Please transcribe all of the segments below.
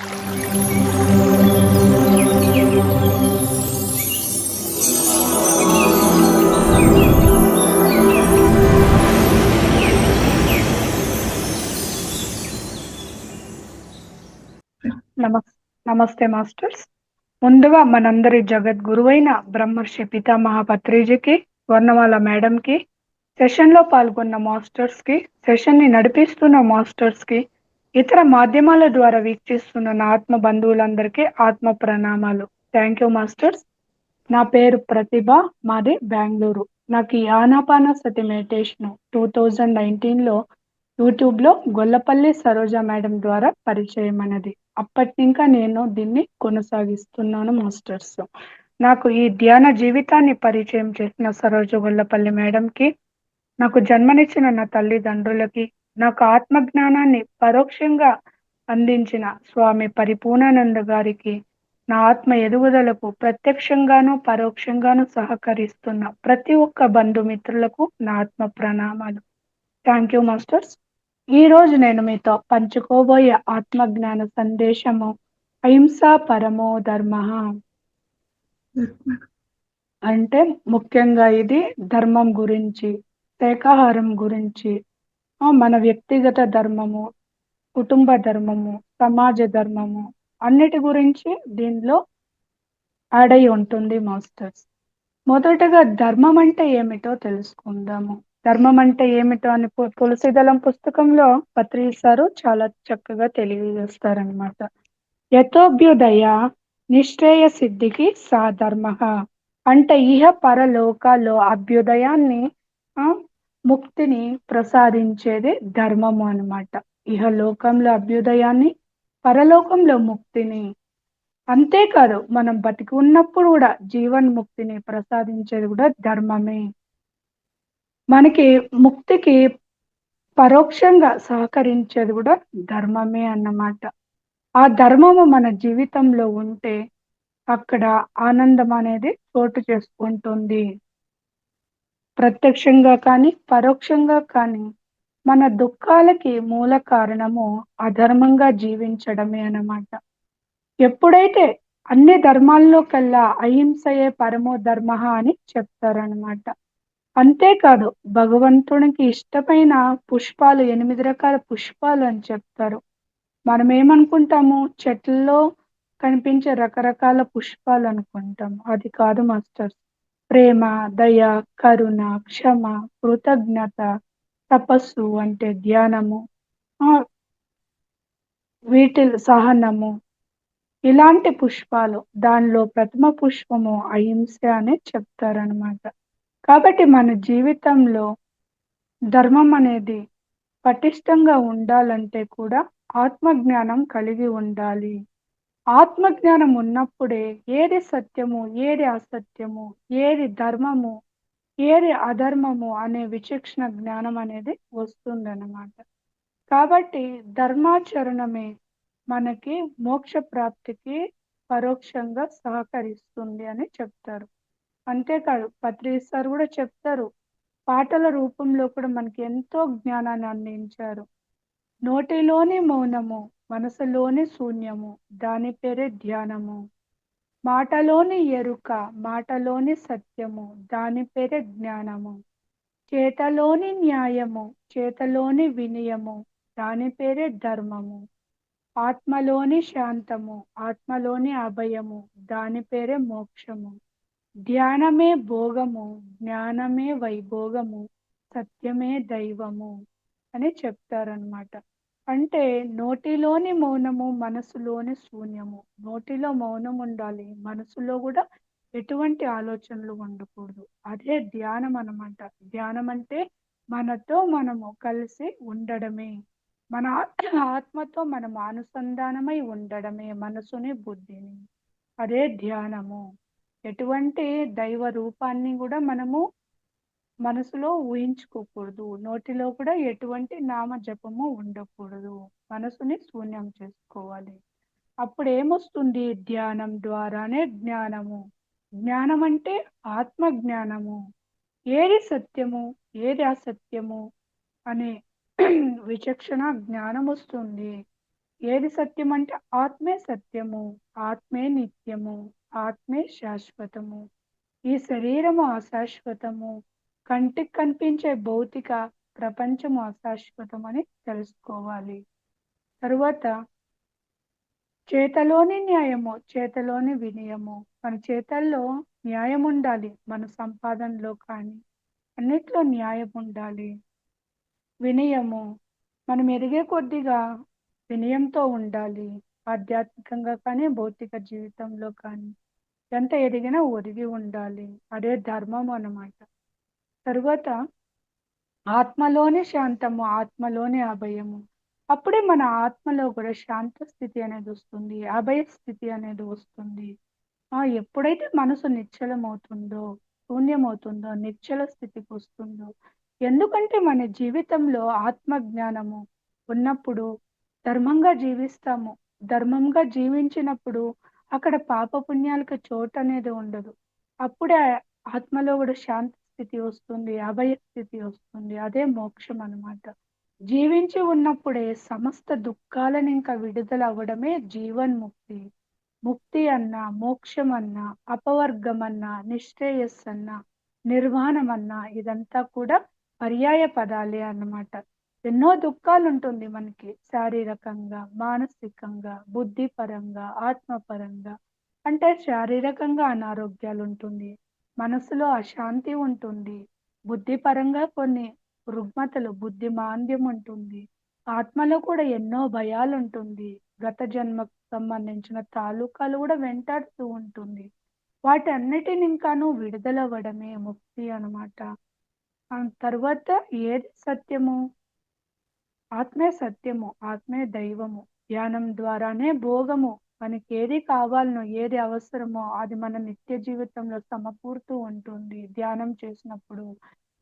నమస్ నమస్తే మాస్టర్స్. ముందుగా మనందరి జగద్గురువైన బ్రహ్మర్షి పితామహ పత్రిజీకి, వర్ణమాల మేడంకి, సెషన్‌లో పాల్గొన్న మాస్టర్స్‌కి, సెషన్‌ని నడిపిస్తున్న మాస్టర్స్‌కి, ఇతర మాధ్యమాల ద్వారా వీక్షిస్తున్న నా ఆత్మ బంధువులందరికీ ఆత్మ ప్రణామాలు. Thank you masters. నా పేరు ప్రతిభ. మాది బెంగుళూరు. నాకు ఈ ఆనాపానసతి మెడిటేషన్ 2019లో యూట్యూబ్‌లో గొల్లపల్లి సరోజ మేడం ద్వారా పరిచయం అన్నది. అప్పటినింకా నేను దీన్ని కొనసాగిస్తున్నాను మాస్టర్స్. నాకు ఈ ధ్యాన జీవితాన్ని పరిచయం చేసిన సరోజ గొల్లపల్లి మేడంకి, నాకు జన్మనిచ్చిన నా తల్లిదండ్రులకి, నాకు ఆత్మ జ్ఞానాన్ని పరోక్షంగా అందించిన స్వామి పరిపూర్ణానంద గారికి, నా ఆత్మ ఎదుగుదలకు ప్రత్యక్షంగాను, పరోక్షంగాను సహకరిస్తున్న ప్రతి ఒక్క బంధుమిత్రులకు నా ఆత్మ ప్రణామాలు. Thank you masters. ఈరోజు నేను మీతో పంచుకోబోయే ఆత్మజ్ఞాన సందేశము అహింస పరమో ధర్మ. అంటే ముఖ్యంగా ఇది ధర్మం గురించి, శాకాహారం గురించి, మన వ్యక్తిగత ధర్మము, కుటుంబ ధర్మము, సమాజ ధర్మము అన్నిటి గురించి దీనిలో యాడ్ అయి ఉంటుంది మాస్టర్స్. మొదటగా ధర్మం అంటే ఏమిటో తెలుసుకుందాము. ధర్మం అంటే ఏమిటో అని తులసీదళం పుస్తకంలో పత్రి సారు చాలా చక్కగా తెలియజేస్తారనమాట. యథోభ్యుదయ నిశ్చయ సిద్ధికి సాధర్మ. అంటే ఇహ పరలోకాల్లో అభ్యుదయాన్ని, ఆ, ముక్తిని ప్రసాదించేది ధర్మము అన్నమాట. ఇహ లోకంలో అభ్యుదయాన్ని, పరలోకంలో ముక్తిని, అంతేకాదు మనం బతికి ఉన్నప్పుడు కూడా జీవన్ముక్తిని ప్రసాదించేది కూడా ధర్మమే. మనకి ముక్తికి పరోక్షంగా సహకరించేది కూడా ధర్మమే అన్నమాట. ఆ ధర్మము మన జీవితంలో ఉంటే అక్కడ ఆనందం అనేది చోటు చేసుకుంటుంది. ప్రత్యక్షంగా కానీ, పరోక్షంగా కానీ మన దుఃఖాలకి మూల కారణము అధర్మంగా జీవించడమే అన్నమాట. ఎప్పుడైతే అన్ని ధర్మాల్లో కల్లా అహింసయే పరమో ధర్మ అని చెప్తారనమాట. అంతేకాదు భగవంతునికి ఇష్టమైన పుష్పాలు 8 రకాల పుష్పాలు అని చెప్తారు. మనం ఏమనుకుంటాము, చెట్లలో కనిపించే రకరకాల పుష్పాలు అనుకుంటాం. అది కాదు మాస్టర్. ప్రేమ, దయ, కరుణ, క్షమ, కృతజ్ఞత, తపస్సు అంటే ధ్యానము, ఆ, వీటి సహనము, ఇలాంటి పుష్పాలు, దానిలో ప్రథమ పుష్పము అహింస అని చెప్తారనమాట. కాబట్టి మన జీవితంలో ధర్మం అనేది పటిష్టంగా ఉండాలంటే కూడా ఆత్మజ్ఞానం కలిగి ఉండాలి. ఆత్మజ్ఞానం ఉన్నప్పుడే ఏది సత్యము, ఏది అసత్యము, ఏది ధర్మము, ఏది అధర్మము అనే విచక్షణ జ్ఞానం అనేది వస్తుందన్నమాట. కాబట్టి ధర్మాచరణమే మనకి మోక్ష ప్రాప్తికి పరోక్షంగా సహకరిస్తుంది అని చెప్తారు. అంతేకాదు పత్రి సార్ కూడా చెప్తారు, పాటల రూపంలో కూడా మనకి ఎంతో జ్ఞానాన్ని అందించారు. నోటిలోని మౌనము, మనసులోని శూన్యము, దాని పేరే ధ్యానము. మాటలోని ఎరుక, మాటలోని సత్యము, దాని పేరే జ్ఞానము. చేతలోని న్యాయము, చేతలోని వినయము, దాని పేరే ధర్మము. ఆత్మలోని శాంతము, ఆత్మలోని అభయము, దాని పేరే మోక్షము. ధ్యానమే భోగము, జ్ఞానమే వైభోగము, సత్యమే దైవము అని చెప్తారనమాట. అంటే నోటిలోని మౌనము, మనసులోని శూన్యము. నోటిలో మౌనం ఉండాలి, మనసులో కూడా ఎటువంటి ఆలోచనలు ఉండకూడదు. అదే ధ్యానం అన్నమాట. ధ్యానం అంటే మనతో మనము కలిసి ఉండడమే, మన ఆత్మతో మనము అనుసంధానమై ఉండడమే, మనసుని బుద్ధిని. అదే ధ్యానము. ఎటువంటి దైవ రూపాన్ని కూడా మనము మనసులో ఊహించుకోకూడదు. నోటిలో కూడా ఎటువంటి నామ జపము ఉండకూడదు. మనసుని శూన్యం చేసుకోవాలి. అప్పుడు ఏమొస్తుంది? ధ్యానం ద్వారానే జ్ఞానము. జ్ఞానం అంటే ఆత్మ జ్ఞానము. ఏది సత్యము, ఏది అసత్యము అనే విచక్షణ జ్ఞానం వస్తుంది. ఏది సత్యం అంటే ఆత్మే సత్యము, ఆత్మే నిత్యము, ఆత్మే శాశ్వతము. ఈ శరీరము అశాశ్వతము, కంటికి కనిపించే భౌతిక ప్రపంచము అశాశ్వతమని తెలుసుకోవాలి. తరువాత చేతలోని న్యాయము, చేతలోని వినయము. మన చేతల్లో న్యాయం ఉండాలి. మన సంపాదనలో కానీ అన్నిట్లో న్యాయం ఉండాలి. వినయము, మనం ఎదిగే కొద్దిగా వినయంతో ఉండాలి. ఆధ్యాత్మికంగా కానీ, భౌతిక జీవితంలో కానీ. ఎంత ఎదిగినా ఒదిగి ఉండాలి. అదే ధర్మం అన్నమాట. తరువాత ఆత్మలోని శాంతము, ఆత్మలోని అభయము. అప్పుడే మన ఆత్మలో కూడా శాంత స్థితి అనేది వస్తుంది. అభయ స్థితి అనేది వస్తుంది. ఎప్పుడైతే మనసు నిశ్చలమవుతుందో, శూన్యమవుతుందో, నిశ్చల స్థితికి వస్తుందో, ఎందుకంటే మన జీవితంలో ఆత్మ జ్ఞానము ఉన్నప్పుడు ధర్మంగా జీవిస్తాము. ధర్మంగా జీవించినప్పుడు అక్కడ పాపపుణ్యాలకు చోటు అనేది ఉండదు. అప్పుడే ఆత్మలో కూడా శాంతి స్థితి వస్తుంది, అభయ స్థితి వస్తుంది. అదే మోక్షం అన్నమాట. జీవించి ఉన్నప్పుడే సమస్త దుఃఖాలను ఇంకా విడుదల అవ్వడమే జీవన్ముక్తి. ముక్తి అన్నా, మోక్షం అన్నా, అపవర్గం అన్నా, నిశ్రేయస్సు అన్నా, నిర్వాణం అన్నా ఇదంతా కూడా పర్యాయ పదాలే అన్నమాట. ఎన్నో దుఃఖాలు ఉంటుంది మనకి శారీరకంగా, మానసికంగా, బుద్ధిపరంగా, ఆత్మపరంగా. అంటే శారీరకంగా అనారోగ్యాలు ఉంటుంది. మనసులో అశాంతి ఉంటుంది. బుద్ధిపరంగా కొన్ని రుగ్మతలు, బుద్ధి మాంద్యం ఉంటుంది. ఆత్మలో కూడా ఎన్నో భయాలుంటుంది. గత జన్మకు సంబంధించిన తాలూకాలు కూడా వెంటాడుతూ ఉంటుంది. వాటన్నిటిని ఇంకాను విడుదలవ్వడమే ముక్తి అన్నమాట. తర్వాత ఏది సత్యము? ఆత్మే సత్యము, ఆత్మే దైవము. ధ్యానం ద్వారానే భోగము. మనకేది కావాలనో, ఏది అవసరమో అది మన నిత్య జీవితంలో సమకూరుతూ ఉంటుంది. ధ్యానం చేసినప్పుడు,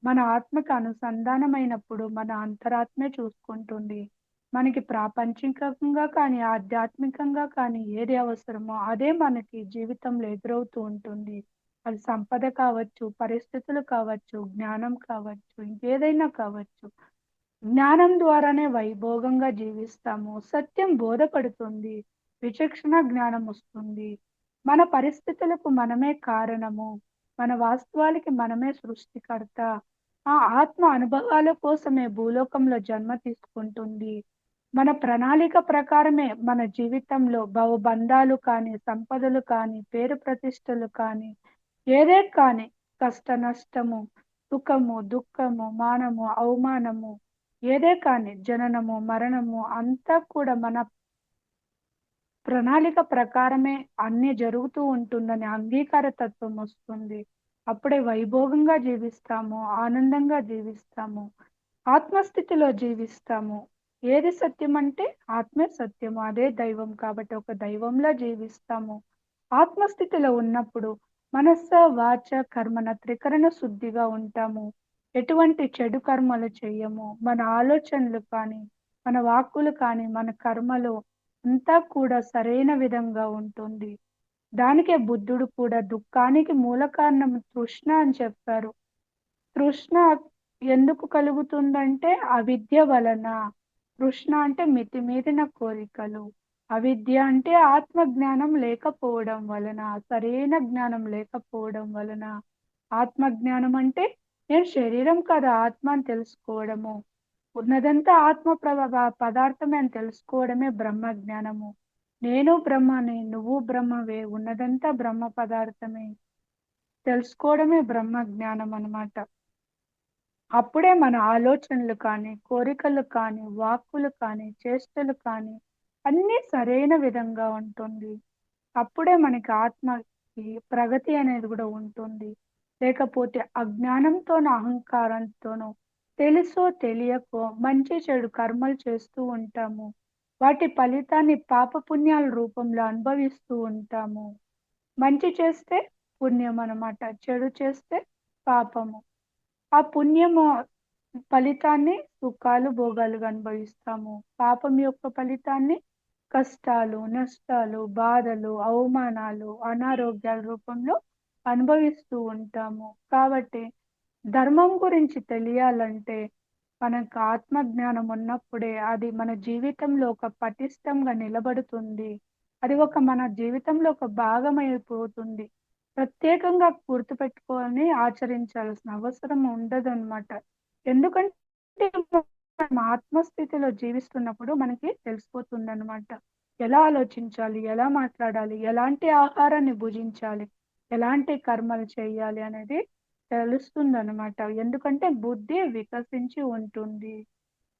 మన ఆత్మకు అనుసంధానమైనప్పుడు మన అంతరాత్మే చూసుకుంటుంది. మనకి ప్రాపంచికంగా కానీ, ఆధ్యాత్మికంగా కానీ ఏది అవసరమో అదే మనకి జీవితంలో ఎదురవుతూ ఉంటుంది. అది సంపద కావచ్చు, పరిస్థితులు కావచ్చు, జ్ఞానం కావచ్చు, ఇంకేదైనా కావచ్చు. జ్ఞానం ద్వారానే వైభోగంగా జీవిస్తాము. సత్యం బోధపడుతుంది. విచక్షణ జ్ఞానం వస్తుంది. మన పరిస్థితులకు మనమే కారణము. మన వాస్తవాలకి మనమే సృష్టికర్త. ఆ ఆత్మ అనుభవాల కోసమే భూలోకంలో జన్మ తీసుకుంటుంది. మన ప్రణాళిక ప్రకారమే మన జీవితంలో భవబంధాలు కానీ, సంపదలు కానీ, పేరు ప్రతిష్టలు కానీ, ఏదే కానీ కష్ట నష్టము, సుఖము, దుఃఖము, మానము, అవమానము ఏదే కానీ జననము, మరణము అంతా కూడా మన ప్రణాళిక ప్రకారమే అన్నీ జరుగుతూ ఉంటుందని అంగీకార తత్వం వస్తుంది. అప్పుడే వైభోగంగా జీవిస్తాము, ఆనందంగా జీవిస్తాము, ఆత్మస్థితిలో జీవిస్తాము. ఏది సత్యం అంటే ఆత్మే సత్యము, అదే దైవం కాబట్టి ఒక దైవంలా జీవిస్తాము. ఆత్మస్థితిలో ఉన్నప్పుడు మనస్స, వాచ, కర్మన త్రికరణ శుద్ధిగా ఉంటాము. ఎటువంటి చెడు కర్మలు చెయ్యము. మన ఆలోచనలు కానీ, మన వాక్కులు కానీ, మన కర్మలు అంతా కూడా సరైన విధంగా ఉంటుంది. దానికే బుద్ధుడు కూడా దుఃఖానికి మూల కారణం తృష్ణ అని చెప్పారు. తృష్ణ ఎందుకు కలుగుతుందంటే అవిద్య వలన. తృష్ణ అంటే మితిమీరిన కోరికలు. అవిద్య అంటే ఆత్మ జ్ఞానం లేకపోవడం వలన, సరైన జ్ఞానం లేకపోవడం వలన. ఆత్మ జ్ఞానం అంటే నేను శరీరం కాదు ఆత్మ అని తెలుసుకోవడము. ఉన్నదంతా ఆత్మ పదార్థమే అని తెలుసుకోవడమే బ్రహ్మ జ్ఞానము. నేను బ్రహ్మనే, నువ్వు బ్రహ్మవే, ఉన్నదంతా బ్రహ్మ పదార్థమే తెలుసుకోవడమే బ్రహ్మ జ్ఞానం అన్నమాట. అప్పుడే మన ఆలోచనలు కానీ, కోరికలు కానీ, వాక్కులు కానీ, చేష్టలు కానీ అన్నీ సరైన విధంగా ఉంటుంది. అప్పుడే మనకి ఆత్మకి ప్రగతి అనేది కూడా ఉంటుంది. లేకపోతే అజ్ఞానంతోనో, అహంకారంతోనో తెలుసో తెలియకో మంచి చెడు కర్మలు చేస్తూ ఉంటాము. వాటి ఫలితాన్ని పాపపుణ్యాల రూపంలో అనుభవిస్తూ ఉంటాము. మంచి చేస్తే పుణ్యం అన్నమాట. చెడు చేస్తే పాపము. ఆ పుణ్యము ఫలితాన్ని సుఖాలు, భోగాలుగా అనుభవిస్తాము. పాపం యొక్క ఫలితాన్ని కష్టాలు, నష్టాలు, బాధలు, అవమానాలు, అనారోగ్యాల రూపంలో అనుభవిస్తూ ఉంటాము. కాబట్టి ధర్మం గురించి తెలియాలంటే మనకు ఆత్మ జ్ఞానం ఉన్నప్పుడే అది మన జీవితంలో ఒక పటిష్టంగా నిలబడుతుంది. అది మన జీవితంలో ఒక భాగమైపోతుంది. ప్రత్యేకంగా గుర్తుపెట్టుకొని ఆచరించాల్సిన అవసరం ఉండదనమాట. ఎందుకంటే మనం ఆత్మస్థితిలో జీవిస్తున్నప్పుడు మనకి తెలిసిపోతుందనమాట. ఎలా ఆలోచించాలి? ఎలా మాట్లాడాలి? ఎలాంటి ఆహారాన్ని భుజించాలి? ఎలాంటి కర్మలు చేయాలి అనేది తెలుస్తుందనమాట. ఎందుకంటే బుద్ధి వికసించి ఉంటుంది.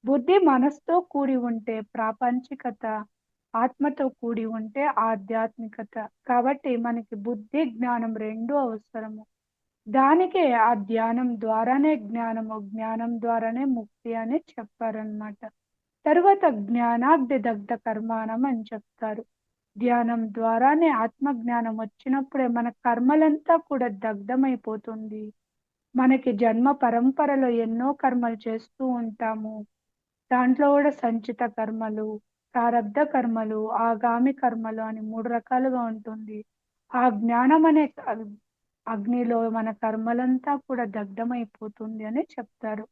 బుద్ధి మనసుతో కూడి ఉంటే ప్రాపంచికత, ఆత్మతో కూడి ఉంటే ఆధ్యాత్మికత. కాబట్టి మనకి బుద్ధి, జ్ఞానం 2 అవసరము. దానికే ఆ ధ్యానం ద్వారానే జ్ఞానము, జ్ఞానం ద్వారానే ముక్తి అని చెప్పారనమాట. తరువాత జ్ఞానాగ్ని దగ్ధ కర్మాణం అని చెప్తారు. ధ్యానం ద్వారానే ఆత్మజ్ఞానం వచ్చినప్పుడే మన కర్మలంతా కూడా దగ్ధమైపోతుంది. మనకి జన్మ పరంపరలో ఎన్నో కర్మలు చేస్తూ ఉంటాము. దాంట్లో కూడా సంచిత కర్మలు, ప్రారబ్ధ కర్మలు, ఆగామి కర్మలు అని 3 రకాలుగా ఉంటుంది. ఆ జ్ఞానం అనే అగ్నిలో మన కర్మలంతా కూడా దగ్ధమైపోతుంది అని చెప్తారు.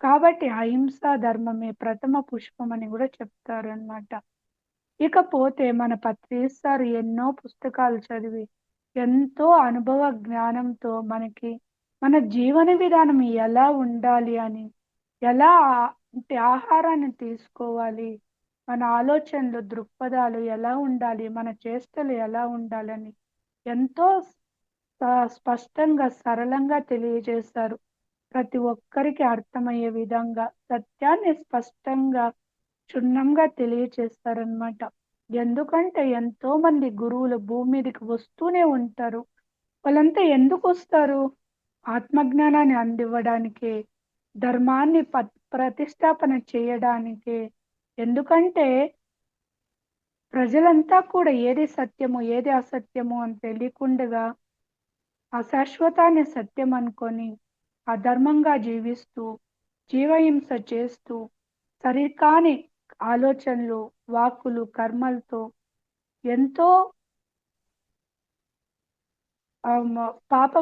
కాబట్టి అహింసా ధర్మమే ప్రథమ పుష్పం అని కూడా చెప్తారు అన్నమాట. ఇకపోతే మన పత్రి సార్ ఎన్నో పుస్తకాలు చదివి ఎంతో అనుభవ జ్ఞానంతో మనకి మన జీవన విధానం ఎలా ఉండాలి అని, ఎలా అంటే ఆహారాన్ని తీసుకోవాలి, మన ఆలోచనలు దృక్పథాలు ఎలా ఉండాలి, మన చేష్టలు ఎలా ఉండాలని ఎంతో స్పష్టంగా సరళంగా తెలియజేశారు. ప్రతి ఒక్కరికి అర్థమయ్యే విధంగా సత్యాన్ని స్పష్టంగా క్షుణ్ణంగా తెలియచేస్తారనమాట. ఎందుకంటే ఎంతో మంది గురువులు భూమి మీదకి వస్తూనే ఉంటారు. వాళ్ళంతా ఎందుకు వస్తారు? ఆత్మజ్ఞానాన్ని అందివ్వడానికే, ధర్మాన్ని ప్రతిష్టాపన చేయడానికే. ఎందుకంటే ప్రజలంతా కూడా ఏది సత్యము, ఏది అసత్యము అని తెలియకుండగా అశాశ్వతాన్ని సత్యం అనుకొని అధర్మంగా జీవిస్తూ, జీవహింస చేస్తూ, సరికాని ఆలోచనలు, వాక్కులు, కర్మలతో ఎంతో పాప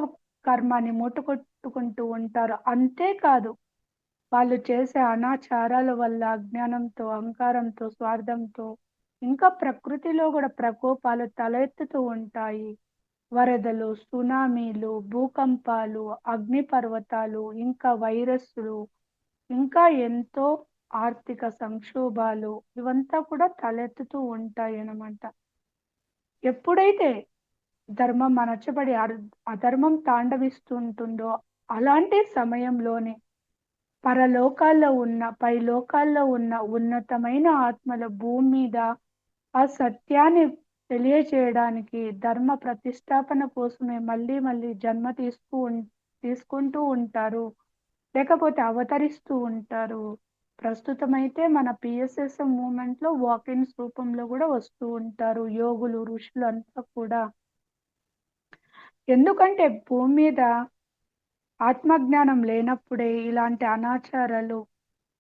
కర్మాన్ని మూటగొట్టుకుంటూ ఉంటారు. అంతేకాదు వాళ్ళు చేసే అనాచారాల వల్ల అజ్ఞానంతో, అహంకారంతో, స్వార్థంతో ఇంకా ప్రకృతిలో కూడా ప్రకోపాలు తలెత్తుతూ ఉంటాయి. వరదలు, సునామీలు, భూకంపాలు, అగ్నిపర్వతాలు, ఇంకా వైరస్సులు, ఇంకా ఎంతో ఆర్థిక సంక్షోభాలు ఇవంతా కూడా తలెత్తుతూ ఉంటాయి అన్నమాట. ఎప్పుడైతే ధర్మం అణచబడి అధర్మం తాండవిస్తుంటుందో అలాంటి సమయంలోనే పరలోకాల్లో ఉన్న, పైలోకాల్లో ఉన్న ఉన్నతమైన ఆత్మల భూమి మీద ఆ సత్యాన్ని తెలియచేయడానికి ధర్మ ప్రతిష్టాపన కోసమే మళ్ళీ మళ్ళీ జన్మ తీసుకుంటూ ఉంటారు. లేకపోతే అవతరిస్తూ ఉంటారు. ప్రస్తుతమైతే మన పిఎస్ఎస్ఎం మూమెంట్ లో వాకిన్స్ రూపంలో కూడా వస్తూ ఉంటారు యోగులు, ఋషులు అంతా కూడా. ఎందుకంటే భూమి మీద ఆత్మజ్ఞానం లేనప్పుడే ఇలాంటి అనాచారాలు,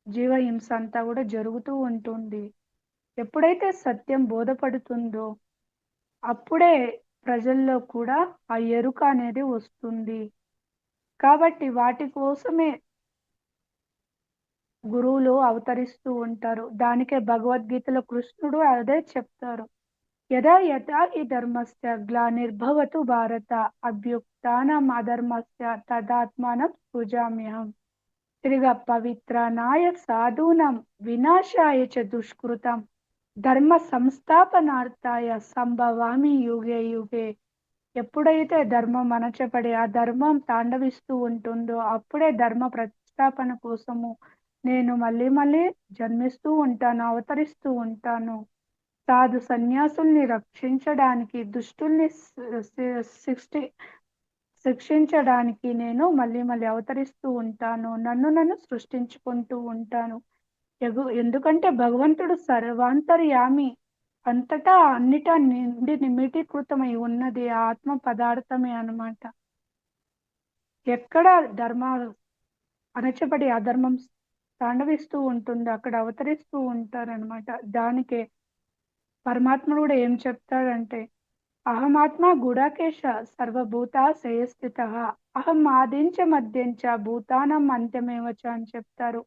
జీవహింస అంతా కూడా జరుగుతూ ఉంటుంది. ఎప్పుడైతే సత్యం బోధపడుతుందో అప్పుడే ప్రజల్లో కూడా ఆ ఎరుక అనేది వస్తుంది. కాబట్టి వాటి కోసమే గురువులు అవతరిస్తూ ఉంటారు. దానికే భగవద్గీతలో కృష్ణుడు అదే చెప్తారు. యదా యథా హి ధర్మస్య గ్లానిర్భవతు భారత అభ్యుత్థానం అధర్మస్య తదాత్మానం సృజామ్యహం. తిరిగా పవిత్రానాయ సాధూనాం వినాశాయ చ దుష్కృతం ధర్మ సంస్థాపనార్థాయ సంభవామి యుగే యుగే. ఎప్పుడైతే ధర్మం అణచబడి ఆ ధర్మం తాండవిస్తూ ఉంటుందో అప్పుడే ధర్మ ప్రతిష్టాపన కోసము నేను మళ్ళీ మళ్ళీ జన్మిస్తూ ఉంటాను, అవతరిస్తూ ఉంటాను. సాధు సన్యాసుల్ని రక్షించడానికి, దుష్టుల్ని శిక్షించడానికి నేను మళ్ళీ మళ్ళీ అవతరిస్తూ ఉంటాను. నన్ను సృష్టించుకుంటూ ఉంటాను. ఎందుకంటే భగవంతుడు సర్వాంతర్యామి, అంతటా అన్నిటా నిండి నిమిటీకృతమై ఉన్నది ఆ ఆత్మ పదార్థమే అన్నమాట. ఎక్కడ ధర్మ అణచబడి అధర్మం తాండవిస్తూ ఉంటుందో అక్కడ అవతరిస్తూ ఉంటారనమాట. దానికే పరమాత్ముడు కూడా ఏం చెప్తాడంటే అహమాత్మ గుడాకేశ సర్వభూత శ్రేయస్థిత అహం ఆదించ మధ్యంచ భూతానం అంత్యమేవచ అని చెప్తారు.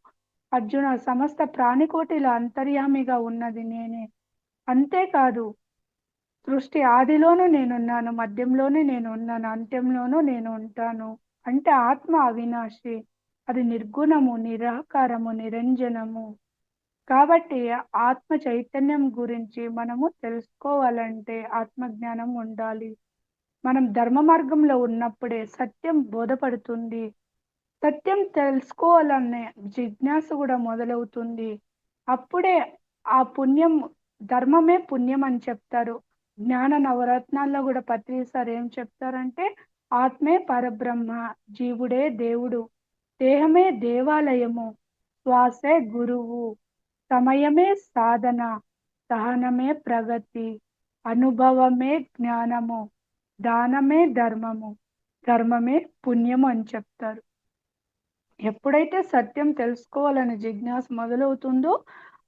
అర్జున, సమస్త ప్రాణికోటిలో అంతర్యామిగా ఉన్నది నేనే. అంతేకాదు, సృష్టి ఆదిలోనూ నేనున్నాను, మధ్యంలోనూ నేను ఉన్నాను, అంత్యంలోనూ నేను ఉంటాను. అంటే ఆత్మ అవినాశి, అది నిర్గుణము, నిరాకారము, నిరంజనము. కాబట్టి ఆత్మ చైతన్యం గురించి మనము తెలుసుకోవాలంటే ఆత్మజ్ఞానం ఉండాలి. మనం ధర్మ మార్గంలో ఉన్నప్పుడే సత్యం బోధపడుతుంది. సత్యం తెలుసుకోవాలనే జిజ్ఞాస కూడా మొదలవుతుంది. అప్పుడే ఆ పుణ్యం, ధర్మమే పుణ్యం అని చెప్తారు. జ్ఞాన నవరత్నాల్లో కూడా పత్రి సార్ ఏం చెప్తారంటే, ఆత్మే పరబ్రహ్మ, జీవుడే దేవుడు, దేహమే దేవాలయము, శ్వాసే గురువు, సమయమే సాధన, సహనమే ప్రగతి, అనుభవమే జ్ఞానము, దానమే ధర్మము, ధర్మమే పుణ్యము అని చెప్తారు. ఎప్పుడైతే సత్యం తెలుసుకోవాలనే జిజ్ఞాస మొదలవుతుందో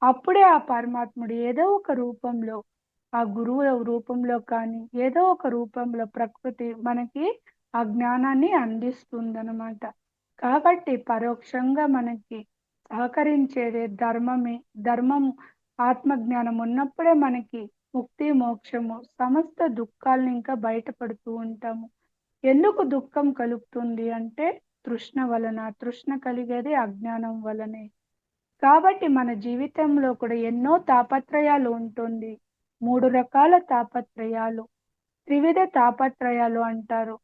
అప్పుడే ఆ పరమాత్ముడు ఏదో ఒక రూపంలో, ఆ గురువుల రూపంలో కానీ ఏదో ఒక రూపంలో ప్రకృతి మనకి ఆ జ్ఞానాన్ని అందిస్తుందన్నమాట. కాబట్టి పరోక్షంగా మనకి సహకరించేదే ధర్మమే. ధర్మం, ఆత్మజ్ఞానం ఉన్నప్పుడే మనకి ముక్తి, మోక్షము, సమస్త దుఃఖాలను ఇంకా బయటపడుతూ ఉంటాము. ఎందుకు దుఃఖం కలుగుతుంది అంటే తృష్ణ వలన. తృష్ణ కలిగేది అజ్ఞానం వలనే. కాబట్టి మన జీవితంలో కూడా ఎన్నో తాపత్రయాలు ఉంటుంది. 3 రకాల తాపత్రయాలు, త్రివిధ తాపత్రయాలు అంటారు.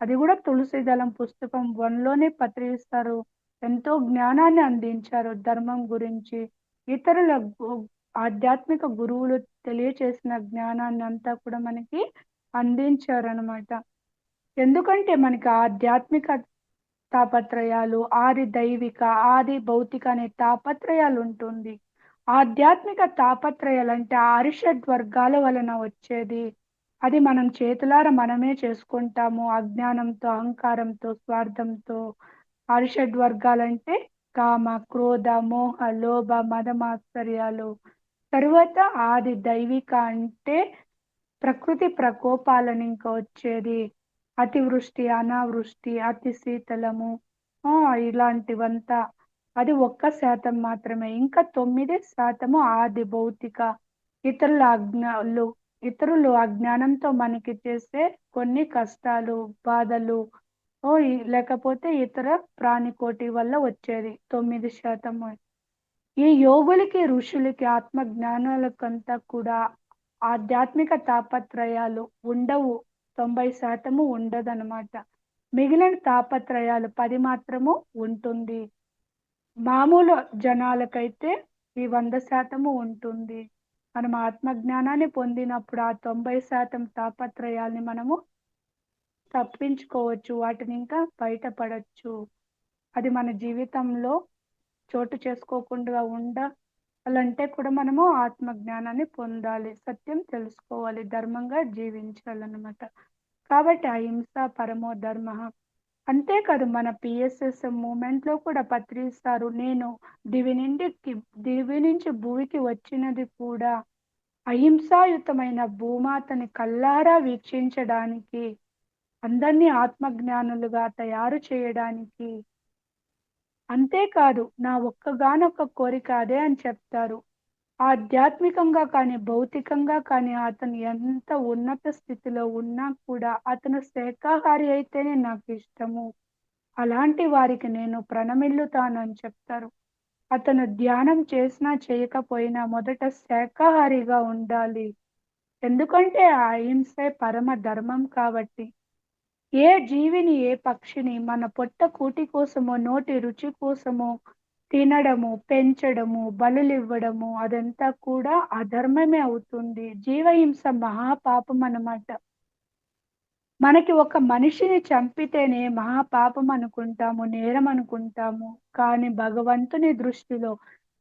అది కూడా తులసీదళం పుస్తకం 1లోనే పత్రిస్తారు. ఎంతో జ్ఞానాన్ని అందించారు ధర్మం గురించి. ఇతరుల ఆధ్యాత్మిక గురువులు తెలియచేసిన జ్ఞానాన్ని అంతా కూడా మనకి అందించారనమాట. ఎందుకంటే మనకి ఆధ్యాత్మిక తాపత్రయాలు, ఆది దైవిక, ఆది భౌతిక అనే తాపత్రయాలు ఉంటుంది. ఆధ్యాత్మిక తాపత్రయాలు అంటే అరిషడ్ వర్గాల వలన వచ్చేది. అది మనం చేతులారా మనమే చేసుకుంటాము. అజ్ఞానంతో, అహంకారంతో, స్వార్థంతో. అరిషడ్ వర్గాలంటే కామ, క్రోధ, మోహ, లోభ, మదమాత్సర్యాలు. తరువాత ఆది దైవిక అంటే ప్రకృతి ప్రకోపాలను ఇంకా వచ్చేది. అతివృష్టి, అనావృష్టి, అతి శీతలము, ఆ ఇలాంటివంతా. అది 1% మాత్రమే. ఇంకా 9% ఆది భౌతిక. ఇతరుల అజ్ఞాలు ఇతరులు అజ్ఞానంతో మనకి చేసే కొన్ని కష్టాలు, బాధలు, లేకపోతే ఇతర ప్రాణికోటి వల్ల వచ్చేది 9%. ఈ యోగులకి, ఋషులకి, ఆత్మ జ్ఞానాలకంతా కూడా ఆధ్యాత్మిక తాపత్రయాలు ఉండవు. 90% ఉండదన్నమాట. మిగిలిన తాపత్రయాలు 10 మాత్రము ఉంటుంది. మామూలు జనాలకైతే ఈ 100% ఉంటుంది. మనం ఆత్మజ్ఞానాన్ని పొందినప్పుడు ఆ 90% తాపత్రయాల్ని మనము తప్పించుకోవచ్చు. వాటిని ఇంకా బయటపడచ్చు. అది మన జీవితంలో చోటు చేసుకోకుండా ఉండాలంటే కూడా మనము ఆత్మ జ్ఞానాన్ని పొందాలి. సత్యం తెలుసుకోవాలి. ధర్మంగా జీవించాలన్నమాట. కాబట్టి అహింస పరమో ధర్మ. అంతేకాదు మన పిఎస్ఎస్ మూమెంట్లో కూడా పత్రిస్తారు. నేను దివి నుంచి భూమికి వచ్చినది కూడా అహింసాయుతమైన భూమాతని కల్లారా వీక్షించడానికి, అందరినీ ఆత్మజ్ఞానులుగా తయారు చేయడానికి. అంతేకాదు నా ఒక్కగానొక్క కోరిక అదే అని చెప్తారు. ఆధ్యాత్మికంగా కానీ, భౌతికంగా కానీ అతను ఎంత ఉన్నత స్థితిలో ఉన్నా కూడా అతను శాకాహారి అయితేనే నాకు ఇష్టము. అలాంటి వారికి నేను ప్రణమిల్లుతానని చెప్తారు. అతను ధ్యానం చేసినా చేయకపోయినా మొదట శాకాహారిగా ఉండాలి. ఎందుకంటే ఆ అహింసే పరమ ధర్మం కాబట్టి. ఏ జీవిని, ఏ పక్షిని మన పొట్ట కూటి కోసమో, నోటి రుచి కోసమో తినడము, పెంచడము, బలులివ్వడము అదంతా కూడా అధర్మమే అవుతుంది. జీవహింస మహాపాపం అన్నమాట. మనకి ఒక మనిషిని చంపితేనే మహాపాపం అనుకుంటాము, నేరం అనుకుంటాము. కానీ భగవంతుని దృష్టిలో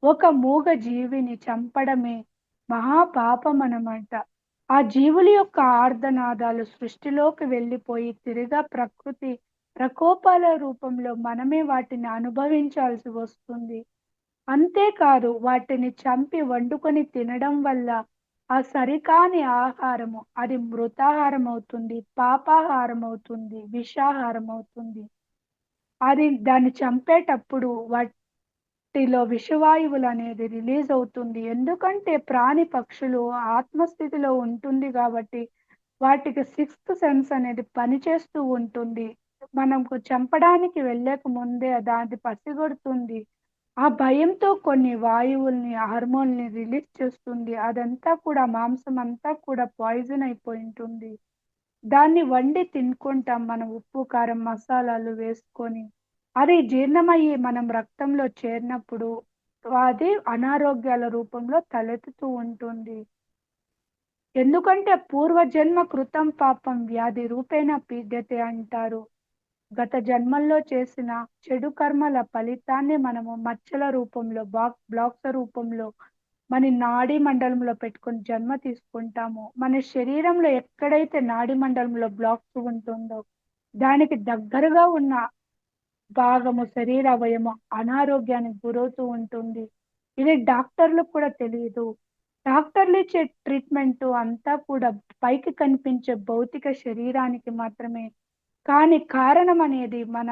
ఒక మూగ జీవిని చంపడమే మహాపాపం అన్నమాట. ఆ జీవుల యొక్క ఆర్తనాదాలు సృష్టిలోకి వెళ్ళిపోయి తిరిగా ప్రకృతి ప్రకోపాల రూపంలో మనమే వాటిని అనుభవించాల్సి వస్తుంది. అంతేకాదు వాటిని చంపి వండుకొని తినడం వల్ల ఆ సరికాని ఆహారము అది మృతాహారం అవుతుంది, పాపాహారం అవుతుంది, విషాహారం అవుతుంది. అది దాన్ని చంపేటప్పుడు టిలో విషవాయువులు అనేది రిలీజ్ అవుతుంది. ఎందుకంటే ప్రాణి పక్షులు ఆత్మస్థితిలో ఉంటుంది గాబట్టి, వాటికి సిక్స్త్ సెన్స్ అనేది పనిచేస్తూ ఉంటుంది. మనకు చంపడానికి వెళ్ళక ముందే అది పసిగడుతుంది. ఆ భయంతో కొన్ని వాయువుల్ని, హార్మోన్‌ని రిలీజ్ చేస్తుంది. అదంతా కూడా మాంసం అంతా కూడా పాయిజన్ అయిపోయుంటుంది. దాన్ని వండి తినుకుంటాం మనం ఉప్పు, కారం, మసాలాలు వేసుకొని. అది జీర్ణమయ్యి మనం రక్తంలో చేరినప్పుడు అది అనారోగ్యాల రూపంలో తలెత్తుతూ ఉంటుంది. ఎందుకంటే పూర్వజన్మ కృతం పాపం వ్యాధి రూపేణ పీడ్యతే అంటారు. గత జన్మల్లో చేసిన చెడు కర్మల ఫలితాన్ని మనము మచ్చల రూపంలో, బ్లాక్స్ రూపంలో మన నాడీ మండలంలో పెట్టుకొని జన్మ తీసుకుంటాము. మన శరీరంలో ఎక్కడైతే నాడీ మండలంలో బ్లాక్స్ ఉంటుందో, దానికి దగ్గరగా ఉన్న భాగము శరీర అవయవం అనారోగ్యానికి గురవుతూ ఉంటుంది. ఇది డాక్టర్లకు కూడా తెలీదు. డాక్టర్లు ఇచ్చే ట్రీట్మెంట్ అంతా కూడా పైకి కనిపించే భౌతిక శరీరానికి మాత్రమే. కానీ కారణం అనేది మన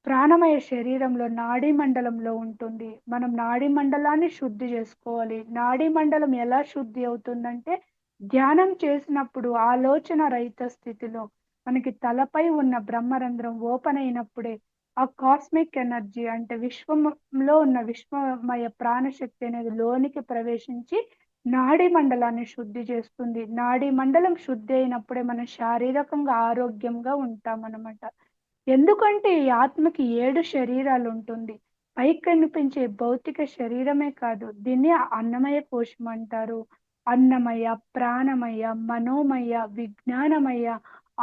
ప్రాణమయ శరీరంలో నాడీ మండలంలో ఉంటుంది. మనం నాడీ మండలాన్ని శుద్ధి చేసుకోవాలి. నాడీ మండలం ఎలా శుద్ధి అవుతుందంటే, ధ్యానం చేసినప్పుడు ఆలోచన రహిత స్థితిలో మనకి తలపై ఉన్న బ్రహ్మరంధ్రం ఓపెన్ అయినప్పుడే ఆ కాస్మిక్ ఎనర్జీ అంటే విశ్వంలో ఉన్న విశ్వమయ ప్రాణశక్తి అనేది లోనికి ప్రవేశించి నాడీ మండలాన్ని శుద్ధి చేస్తుంది. నాడీ మండలం శుద్ధి అయినప్పుడే మనం శారీరకంగా ఆరోగ్యంగా ఉంటామనమాట. ఎందుకంటే ఈ ఆత్మకి 7 శరీరాలుంటుంది. పైకి కనిపించే భౌతిక శరీరమే కాదు. దీన్ని అన్నమయ కోశం అంటారు. అన్నమయ, ప్రాణమయ, మనోమయ, విజ్ఞానమయ,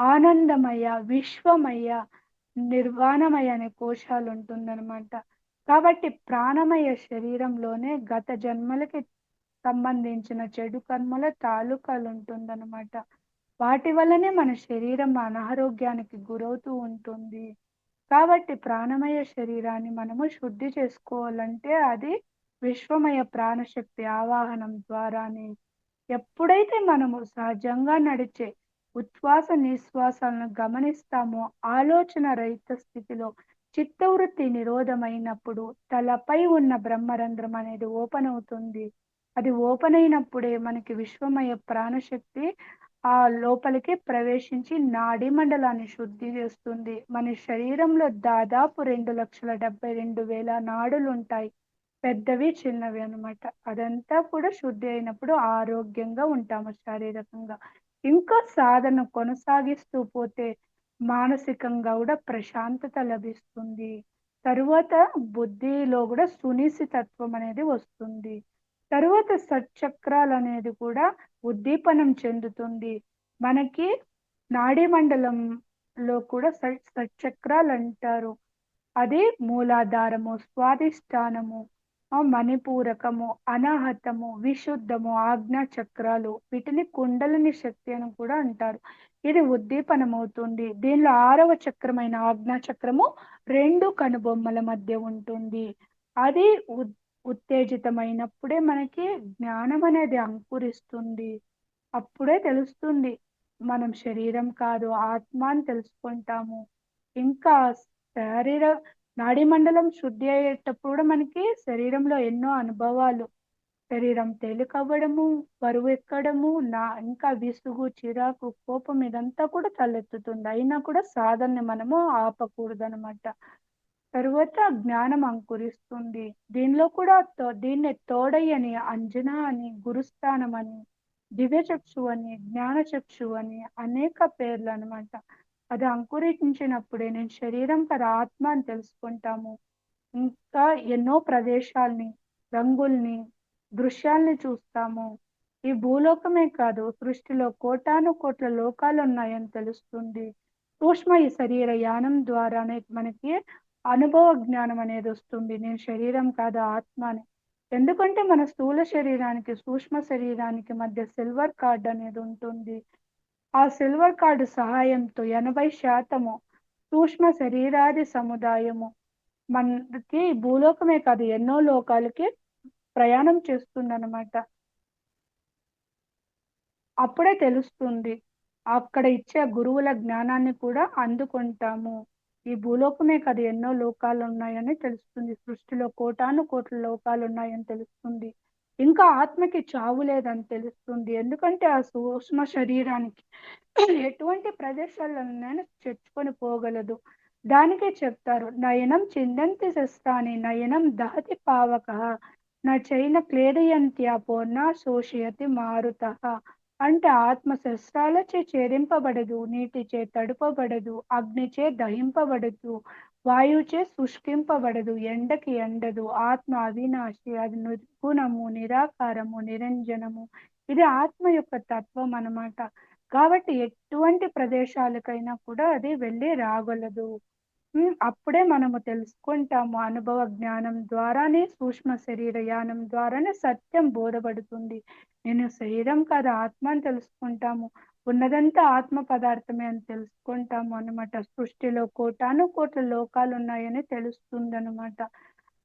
ఆనందమయ, విశ్వమయ, నిర్వాణమయ అనే కోశాలుంటుందనమాట. కాబట్టి ప్రాణమయ శరీరంలోనే గత జన్మలకి సంబంధించిన చెడు కర్మల తాలూకాలుంటుందనమాట. వాటి వల్లనే మన శరీరం అనారోగ్యానికి గురవుతూ ఉంటుంది. కాబట్టి ప్రాణమయ శరీరాన్ని మనము శుద్ధి చేసుకోవాలంటే అది విశ్వమయ ప్రాణశక్తి ఆవాహనం ద్వారానే. ఎప్పుడైతే మనము సహజంగా నడిచే ఉచ్ఛ్వాస నిశ్వాసాలను గమనిస్తామో ఆలోచన రహిత స్థితిలో చిత్తవృత్తి నిరోధమైనప్పుడు తలపై ఉన్న బ్రహ్మరంధ్రం అనేది ఓపెన్ అవుతుంది. అది ఓపెన్ అయినప్పుడే మనకి విశ్వమయ ప్రాణశక్తి ఆ లోపలికి ప్రవేశించి నాడీ మండలాన్ని శుద్ధి చేస్తుంది. మన శరీరంలో దాదాపు 2,72,000 నాడులుంటాయి. పెద్దవి, చిన్నవి అన్నమాట. అదంతా కూడా శుద్ధి అయినప్పుడు ఆరోగ్యంగా ఉంటాము శారీరకంగా. ఇంకా సాధన కొనసాగిస్తూ పోతే మానసికంగా కూడా ప్రశాంతత లభిస్తుంది. తరువాత బుద్ధిలో కూడా సునిశితత్వం అనేది వస్తుంది. తరువాత షట్చక్రాలనేది కూడా ఉద్దీపనం చెందుతుంది. మనకి నాడీ మండలంలో కూడా షట్చక్రాలంటారు. అది మూలాధారము, స్వాదిష్టానము, మణిపూరకము, అనాహతము, విశుద్ధము, ఆజ్ఞా చక్రాలు వీటిని కుండలిని శక్తి అని కూడా అంటారు. ఇది ఉద్దీపనమవుతుంది. దీనిలో 6వ చక్రమైన ఆజ్ఞా చక్రము 2 కనుబొమ్మల మధ్య ఉంటుంది. అది ఉత్తేజితమైనప్పుడే మనకి జ్ఞానం అనేది అంకురిస్తుంది. అప్పుడే తెలుస్తుంది. మనం శరీరం కాదు ఆత్మ అని తెలుసుకుంటాము. ఇంకా శారీర నాడీ మండలం శుద్ధి అయ్యేటప్పుడు కూడా మనకి శరీరంలో ఎన్నో అనుభవాలు. శరీరం తేలికవ్వడము, బరువు ఎక్కడము, ఇంకా విసుగు, చిరాకు, కోపం ఇదంతా కూడా తలెత్తుతుంది. అయినా కూడా సాధనని మనము ఆపకూడదనమాట. తరువాత జ్ఞానం అంకురిస్తుంది. దీనిలో కూడా దీన్నే తోడై అని, అంజన అని, గురుస్థానం అని, దివ్యచక్షు అని, జ్ఞానచక్షు అని అనేక పేర్లు అనమాట. అది అంకురించినప్పుడే నేను శరీరం కదా ఆత్మ అని తెలుసుకుంటాము. ఇంకా ఎన్నో ప్రదేశాల్ని, రంగుల్ని, దృశ్యాల్ని చూస్తాము. ఈ భూలోకమే కాదు సృష్టిలో కోటాను కోట్ల లోకాలున్నాయని తెలుస్తుంది. సూక్ష్మ ఈ శరీర యానం ద్వారానే మనకి అనుభవ జ్ఞానం అనేది వస్తుంది. నేను శరీరం కాదు ఆత్మ అని. ఎందుకంటే మన స్థూల శరీరానికి, సూక్ష్మ శరీరానికి మధ్య సిల్వర్ కార్డ్ అనేది ఉంటుంది. ఆ సిల్వర్ కార్డు సహాయంతో 80% సూక్ష్మ శరీరాది సముదాయము మనకి భూలోకమే కాదు ఎన్నో లోకాలకి ప్రయాణం చేస్తుందన్నమాట. అప్పుడే తెలుస్తుంది. అక్కడ ఇచ్చే గురువుల జ్ఞానాన్ని కూడా అందుకుంటాము. ఈ భూలోకమే కాదు ఎన్నో లోకాలున్నాయని తెలుస్తుంది. సృష్టిలో కోటాను కోట్ల లోకాలున్నాయని తెలుస్తుంది. ఇంకా ఆత్మకి చావు లేదని తెలుస్తుంది. ఎందుకంటే ఆ సూక్ష్మ శరీరానికి ఎటువంటి ప్రదేశాల్లోనైనా చొచ్చుకొని పోగలదు. దానికే చెప్తారు నయనం చిందంతి శస్త్రాణి నయనం దహతి పావకః న చైన క్లేదయంత్యాపో న శోషయతి మారుతః. అంటే ఆత్మ శస్త్రాలచే ఛేదింపబడదు, నీటిచే తడుపబడదు, అగ్నిచే దహింపబడదు, వాయువుచే శుష్కింపబడదు, ఎండకి ఎండదు. ఆత్మ అవినాశి, అది నిర్గుణము, నిరాకారము, నిరంజనము. ఇది ఆత్మ యొక్క తత్వం అన్నమాట. కాబట్టి ఎటువంటి ప్రదేశాలకైనా కూడా అది వెళ్ళి రాగలదు. అప్పుడే మనము తెలుసుకుంటాము. అనుభవ జ్ఞానం ద్వారానే, సూక్ష్మ శరీర యానం ద్వారానే సత్యం బోధపడుతుంది. నేను శరీరం కాదు ఆత్మ అని తెలుసుకుంటాము. ఉన్నదంతా ఆత్మ పదార్థమే అని తెలుసుకుంటాము అన్నమాట. సృష్టిలో కోటాను కోట్ల లోకాలున్నాయని తెలుస్తుందన్నమాట.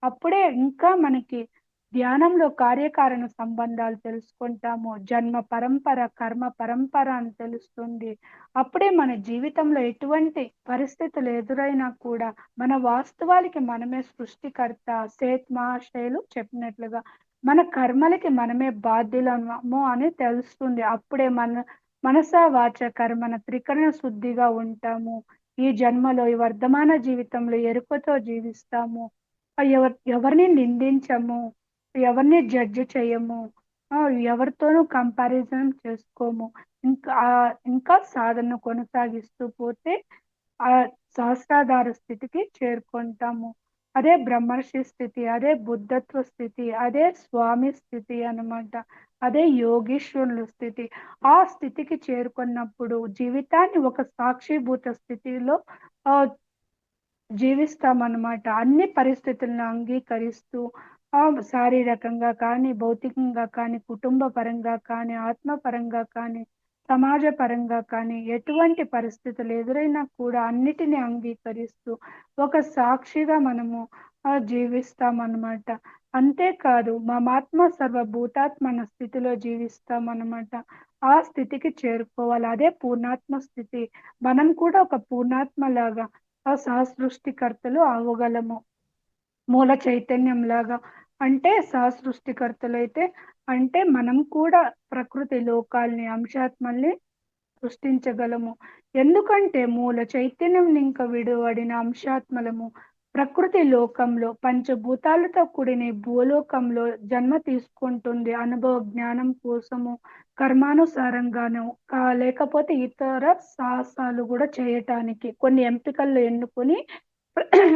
అప్పుడే ఇంకా మనకి ధ్యానంలో కార్యకారణ సంబంధాలు తెలుసుకుంటాము. జన్మ పరంపర, కర్మ పరంపర అని తెలుస్తుంది. అప్పుడే మన జీవితంలో ఎటువంటి పరిస్థితులు ఎదురైనా కూడా మన వాస్తవాలకి మనమే సృష్టికర్త. సేత్ మహాశయులు చెప్పినట్లుగా మన కర్మలకి మనమే బాధ్యులము అని తెలుస్తుంది. అప్పుడే మనస వాచ కర్మన త్రికరణ శుద్ధిగా ఉంటాము. ఈ జన్మలో ఈ వర్ధమాన జీవితంలో ఎరుకతో జీవిస్తాము. ఎవరిని నిందించము, ఎవరిని జడ్జి చేయము, ఆ, ఎవరితోనూ కంపారిజన్ చేసుకోము. ఇంకా సాధన కొనసాగిస్తూ పోతే ఆ సహస్రాధార స్థితికి చేరుకుంటాము. అదే బ్రహ్మర్షి స్థితి, అదే బుద్ధత్వ స్థితి, అదే స్వామి స్థితి అన్నమాట. అదే యోగీశ్వరుల స్థితి. ఆ స్థితికి చేరుకున్నప్పుడు జీవితాన్ని ఒక సాక్షిభూత స్థితిలో ఆ జీవిస్తామన్నమాట. అన్ని పరిస్థితులను అంగీకరిస్తూ శారీరకంగా కానీ, భౌతికంగా కానీ, కుటుంబ పరంగా కానీ, ఆత్మ పరంగా కానీ, సమాజ పరంగా కానీ ఎటువంటి పరిస్థితులు ఎదురైనా కూడా అన్నిటిని అంగీకరిస్తూ ఒక సాక్షిగా మనము జీవిస్తామన్నమాట. అంతేకాదు మమాత్మ సర్వభూతాత్మ అన్న స్థితిలో జీవిస్తామన్నమాట. ఆ స్థితికి చేరుకోవాలి. అదే పూర్ణాత్మ స్థితి. మనం కూడా ఒక పూర్ణాత్మ లాగా ఆ సహసృష్టికర్తలు అవ్వగలము. మూల చైతన్యం లాగా. అంటే సహసృష్టికర్తలైతే అంటే మనం కూడా ప్రకృతి లోకాల్ని, అంశాత్మల్ని సృష్టించగలము. ఎందుకంటే మూల చైతన్యం ఇంకా విడువడిన అంశాత్మలము ప్రకృతి లోకంలో పంచభూతాలతో కూడిన ఈ భూలోకంలో జన్మ తీసుకుంటుంది. అనుభవ జ్ఞానం కోసము, కర్మానుసారంగాను లేకపోతే ఇతర సాహసాలు కూడా చేయటానికి కొన్ని ఎంపికల్లో ఎన్నుకొని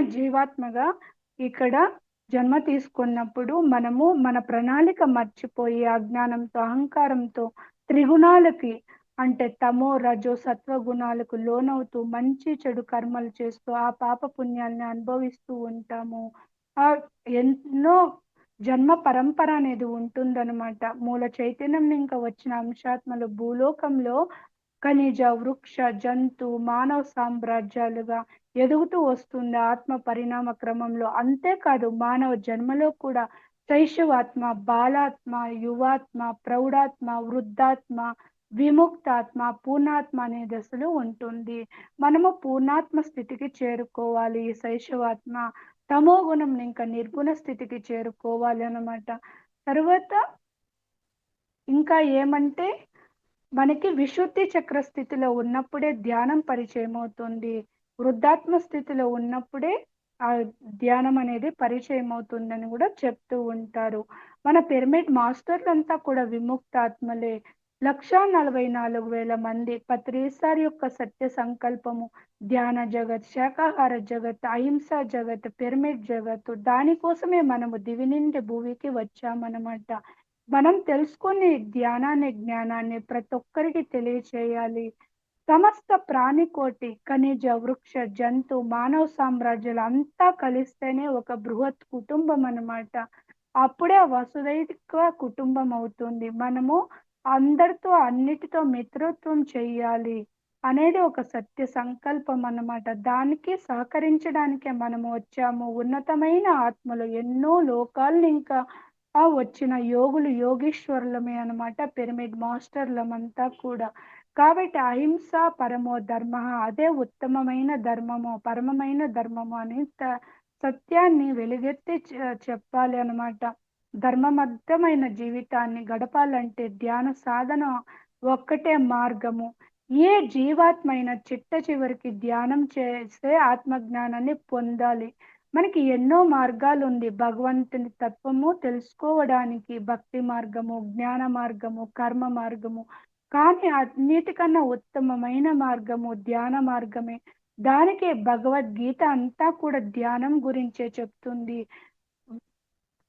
జీవాత్మగా ఇక్కడ జన్మ తీసుకున్నప్పుడు మనము మన ప్రణాళిక మర్చిపోయి అజ్ఞానంతో, అహంకారంతో త్రిగుణాలకి అంటే తమో రజో సత్వ గుణాలకు లోనవుతూ మంచి చెడు కర్మలు చేస్తూ ఆ పాప పుణ్యాల్ని అనుభవిస్తూ ఉంటాము. ఆ ఎన్నో జన్మ పరంపర అనేది ఉంటుందన్నమాట. మూల చైతన్యం ఇంకా వచ్చిన అంశాత్మలు భూలోకంలో ఖనిజ, వృక్ష, జంతు, మానవ సామ్రాజ్యాలుగా ఎదుగుతూ వస్తుంది ఆత్మ పరిణామ క్రమంలో. అంతేకాదు మానవ జన్మలో కూడా శైశవాత్మ, బాలాత్మ, యువాత్మ, ప్రౌఢాత్మ, వృద్ధాత్మ, విముక్తాత్మ, పూర్ణాత్మ అనే దశలు ఉంటుంది. మనము పూర్ణాత్మ స్థితికి చేరుకోవాలి. ఈ శైశవాత్మ తమో గుణం ఇంకా నిర్గుణ స్థితికి చేరుకోవాలి అన్నమాట. తర్వాత ఇంకా ఏమంటే మనకి విశుద్ధి చక్ర స్థితిలో ఉన్నప్పుడే ధ్యానం పరిచయం అవుతుంది. వృద్ధాత్మ స్థితిలో ఉన్నప్పుడే ఆ ధ్యానం అనేది పరిచయం అవుతుందని కూడా చెప్తూ ఉంటారు. మన పిరమిడ్ మాస్టర్లంతా కూడా విముక్తాత్మలే. 1,44,000 మంది పత్రిసారి యొక్క సత్య సంకల్పము ధ్యాన జగత్, శాకాహార జగత్, అహింస జగత్, పిరమిడ్ జగత్తు దానికోసమే మనము దివి నుండి భూమికి వచ్చామన్నమాట. మనం తెలుసుకునే ధ్యానాన్ని, జ్ఞానాన్ని ప్రతి ఒక్కరికి తెలియచేయాలి. సమస్త ప్రాణికోటి, ఖనిజ, వృక్ష, జంతు, మానవ సామ్రాజ్యాలు అంతా కలిస్తేనే ఒక బృహత్ కుటుంబం అన్నమాట. అప్పుడే ఆ వసుదైక కుటుంబం అవుతుంది. మనము అందరితో అన్నిటితో మిత్రత్వం చెయ్యాలి అనేది ఒక సత్య సంకల్పం అన్నమాట. దానికి సహకరించడానికే మనము వచ్చాము. ఉన్నతమైన ఆత్మలు ఎన్నో లోకాలను ఇంకా వచ్చిన యోగులు, యోగీశ్వరులమే అన్నమాట. పిరమిడ్ మాస్టర్లమంతా కూడా. కాబట్టి అహింస పరమో ధర్మః, అదే ఉత్తమమైన ధర్మము, పరమమైన ధర్మము అని సత్యాన్ని వెలుగెత్తి చెప్పాలి అన్నమాట. ధర్మబద్ధమైన జీవితాన్ని గడపాలంటే ధ్యాన సాధన ఒక్కటే మార్గము. ఏ జీవాత్మైన చిట్ట చివరికి ధ్యానం చేసే ఆత్మజ్ఞానాన్ని పొందాలి. మనకి ఎన్నో మార్గాలుంది. భగవంతుని తత్వము తెలుసుకోవడానికి భక్తి మార్గము, జ్ఞాన మార్గము, కర్మ మార్గము. కానీ అన్నిటికన్నా ఉత్తమమైన మార్గము ధ్యాన మార్గమే. దానికే భగవద్గీత అంతా కూడా ధ్యానం గురించే చెప్తుంది.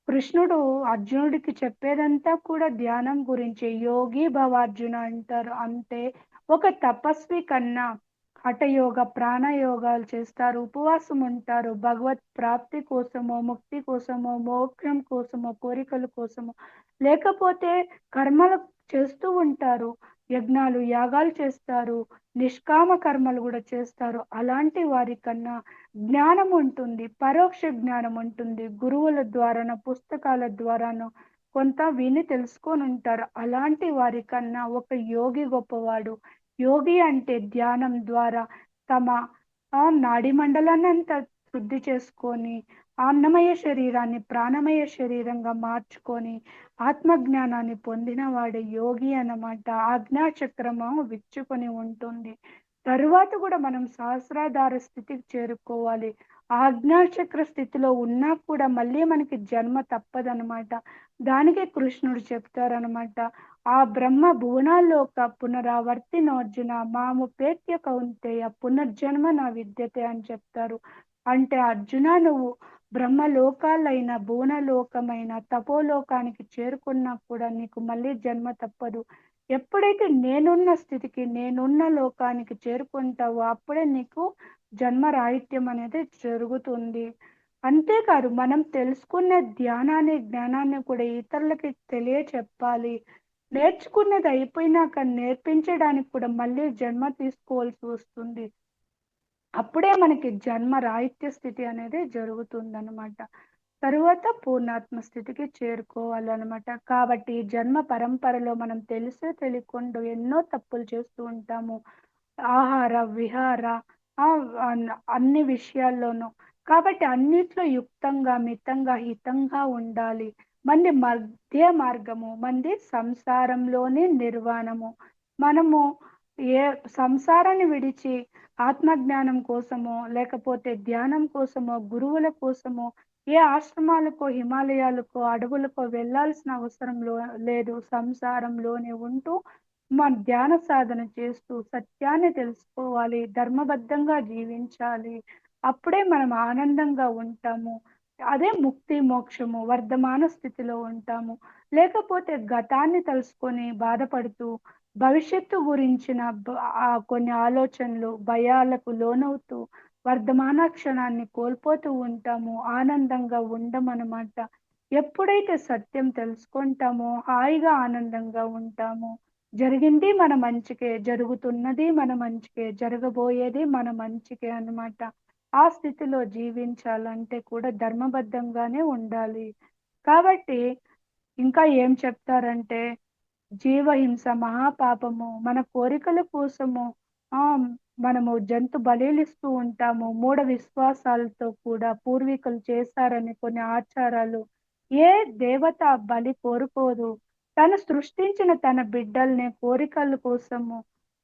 కృష్ణుడు అర్జునుడికి చెప్పేదంతా కూడా ధ్యానం గురించే. యోగి భవార్జున అంటారు. అంటే ఒక తపస్వి కన్నా హఠయోగ, ప్రాణయోగాలు చేస్తారు, ఉపవాసం ఉంటారు. భగవత్ ప్రాప్తి కోసమో, ముక్తి కోసమో, మోక్షం కోసమో, కోరికల కోసమో, లేకపోతే కర్మలు చేస్తూ ఉంటారు. యజ్ఞాలు, యాగాలు చేస్తారు. నిష్కామ కర్మలు కూడా చేస్తారు. అలాంటి వారి కన్నా జ్ఞానం ఉంటుంది. పరోక్ష జ్ఞానం ఉంటుంది. గురువుల ద్వారానో, పుస్తకాల ద్వారానో కొంత విని తెలుసుకొని ఉంటారు. అలాంటి వారి కన్నా ఒక యోగి గొప్పవాడు. యోగి అంటే ధ్యానం ద్వారా తమ నాడి మండలాన్నంతా శుద్ధి చేసుకొని, అన్నమయ శరీరాన్ని ప్రాణమయ శరీరంగా మార్చుకొని, ఆత్మజ్ఞానాన్ని పొందిన వాడే యోగి అన్నమాట. ఆజ్ఞాచక్రము విచ్చుకొని ఉంటుంది. తరువాత కూడా మనం సహస్రాధార స్థితికి చేరుకోవాలి. ఆజ్ఞాచక్ర స్థితిలో ఉన్నా కూడా మళ్ళీ మనకి జన్మ తప్పదనమాట. దానికే కృష్ణుడు చెప్తారనమాట. ఆ బ్రహ్మ భువనాల్లోక పునరావర్తినోర్జున మాముపేత్య కౌంతేయ పునర్జన్మ నా విద్యతే అని చెప్తారు. అంటే అర్జున, నువ్వు బ్రహ్మలోకాలైన భువనలోకమైన తపోలోకానికి చేరుకున్నా కూడా నీకు మళ్ళీ జన్మ తప్పదు. ఎప్పుడైతే నేనున్న స్థితికి, నేనున్న లోకానికి చేరుకుంటావో అప్పుడే నీకు జన్మరాహిత్యం అనేది జరుగుతుంది. అంతేకాదు మనం తెలుసుకున్న ధ్యానాన్ని, జ్ఞానాన్ని కూడా ఇతరులకి తెలియచెప్పాలి. నేర్చుకున్నది అయిపోయినాక నేర్పించడానికి కూడా మళ్ళీ జన్మ తీసుకోవాల్సి వస్తుంది. అప్పుడే మనకి జన్మ రాహిత్య స్థితి అనేది జరుగుతుందన్నమాట. తరువాత పూర్ణాత్మ స్థితికి చేరుకోవాలన్నమాట. కాబట్టి జన్మ పరంపరలో మనం తెలిసో తెలియకుండా ఎన్నో తప్పులు చేస్తూ ఉంటాము. ఆహార, విహార అన్ని విషయాల్లోనూ. కాబట్టి అన్నిట్లో యుక్తంగా, మితంగా, హితంగా ఉండాలి. మంది మధ్య మార్గము, మంది సంసారంలోని నిర్వాణము. మనము ఏ సంసారాన్ని విడిచి ఆత్మజ్ఞానం కోసమో, లేకపోతే ధ్యానం కోసమో, గురువుల కోసమో, ఏ ఆశ్రమాలకో, హిమాలయాలకో, అడవులకో వెళ్ళాల్సిన అవసరం లేదు. సంసారంలోనే ఉంటూ మన ధ్యాన సాధన చేస్తూ సత్యాన్ని తెలుసుకోవాలి. ధర్మబద్ధంగా జీవించాలి. అప్పుడే మనం ఆనందంగా ఉంటాము. అదే ముక్తి, మోక్షము. వర్ధమాన స్థితిలో ఉంటాము. లేకపోతే గతాన్ని తలుసుకొని బాధపడుతూ భవిష్యత్తు గురించిన కొన్ని ఆలోచనలు, భయాలకు లోనవుతూ వర్ధమాన క్షణాన్ని కోల్పోతూ ఉంటాము. ఆనందంగా ఉండమన్నమాట. ఎప్పుడైతే సత్యం తెలుసుకుంటామో హాయిగా ఆనందంగా ఉంటాము. జరిగింది మన మంచికే, జరుగుతున్నది మన మంచికే, జరగబోయేది మన మంచికే అన్నమాట. ఆ స్థితిలో జీవించాలంటే కూడా ధర్మబద్ధంగానే ఉండాలి. కాబట్టి ఇంకా ఏం చెప్తారంటే, జీవహింస మహాపాపము. మన కోరికల కోసము ఆ మనము జంతు బలిలిస్తూ ఉంటాము. మూఢ విశ్వాసాలతో కూడా పూర్వీకులు చేశారని కొన్ని ఆచారాలు. ఏ దేవత బలి కోరుకోదు. తను సృష్టించిన తన బిడ్డల్ని కోరికల కోసము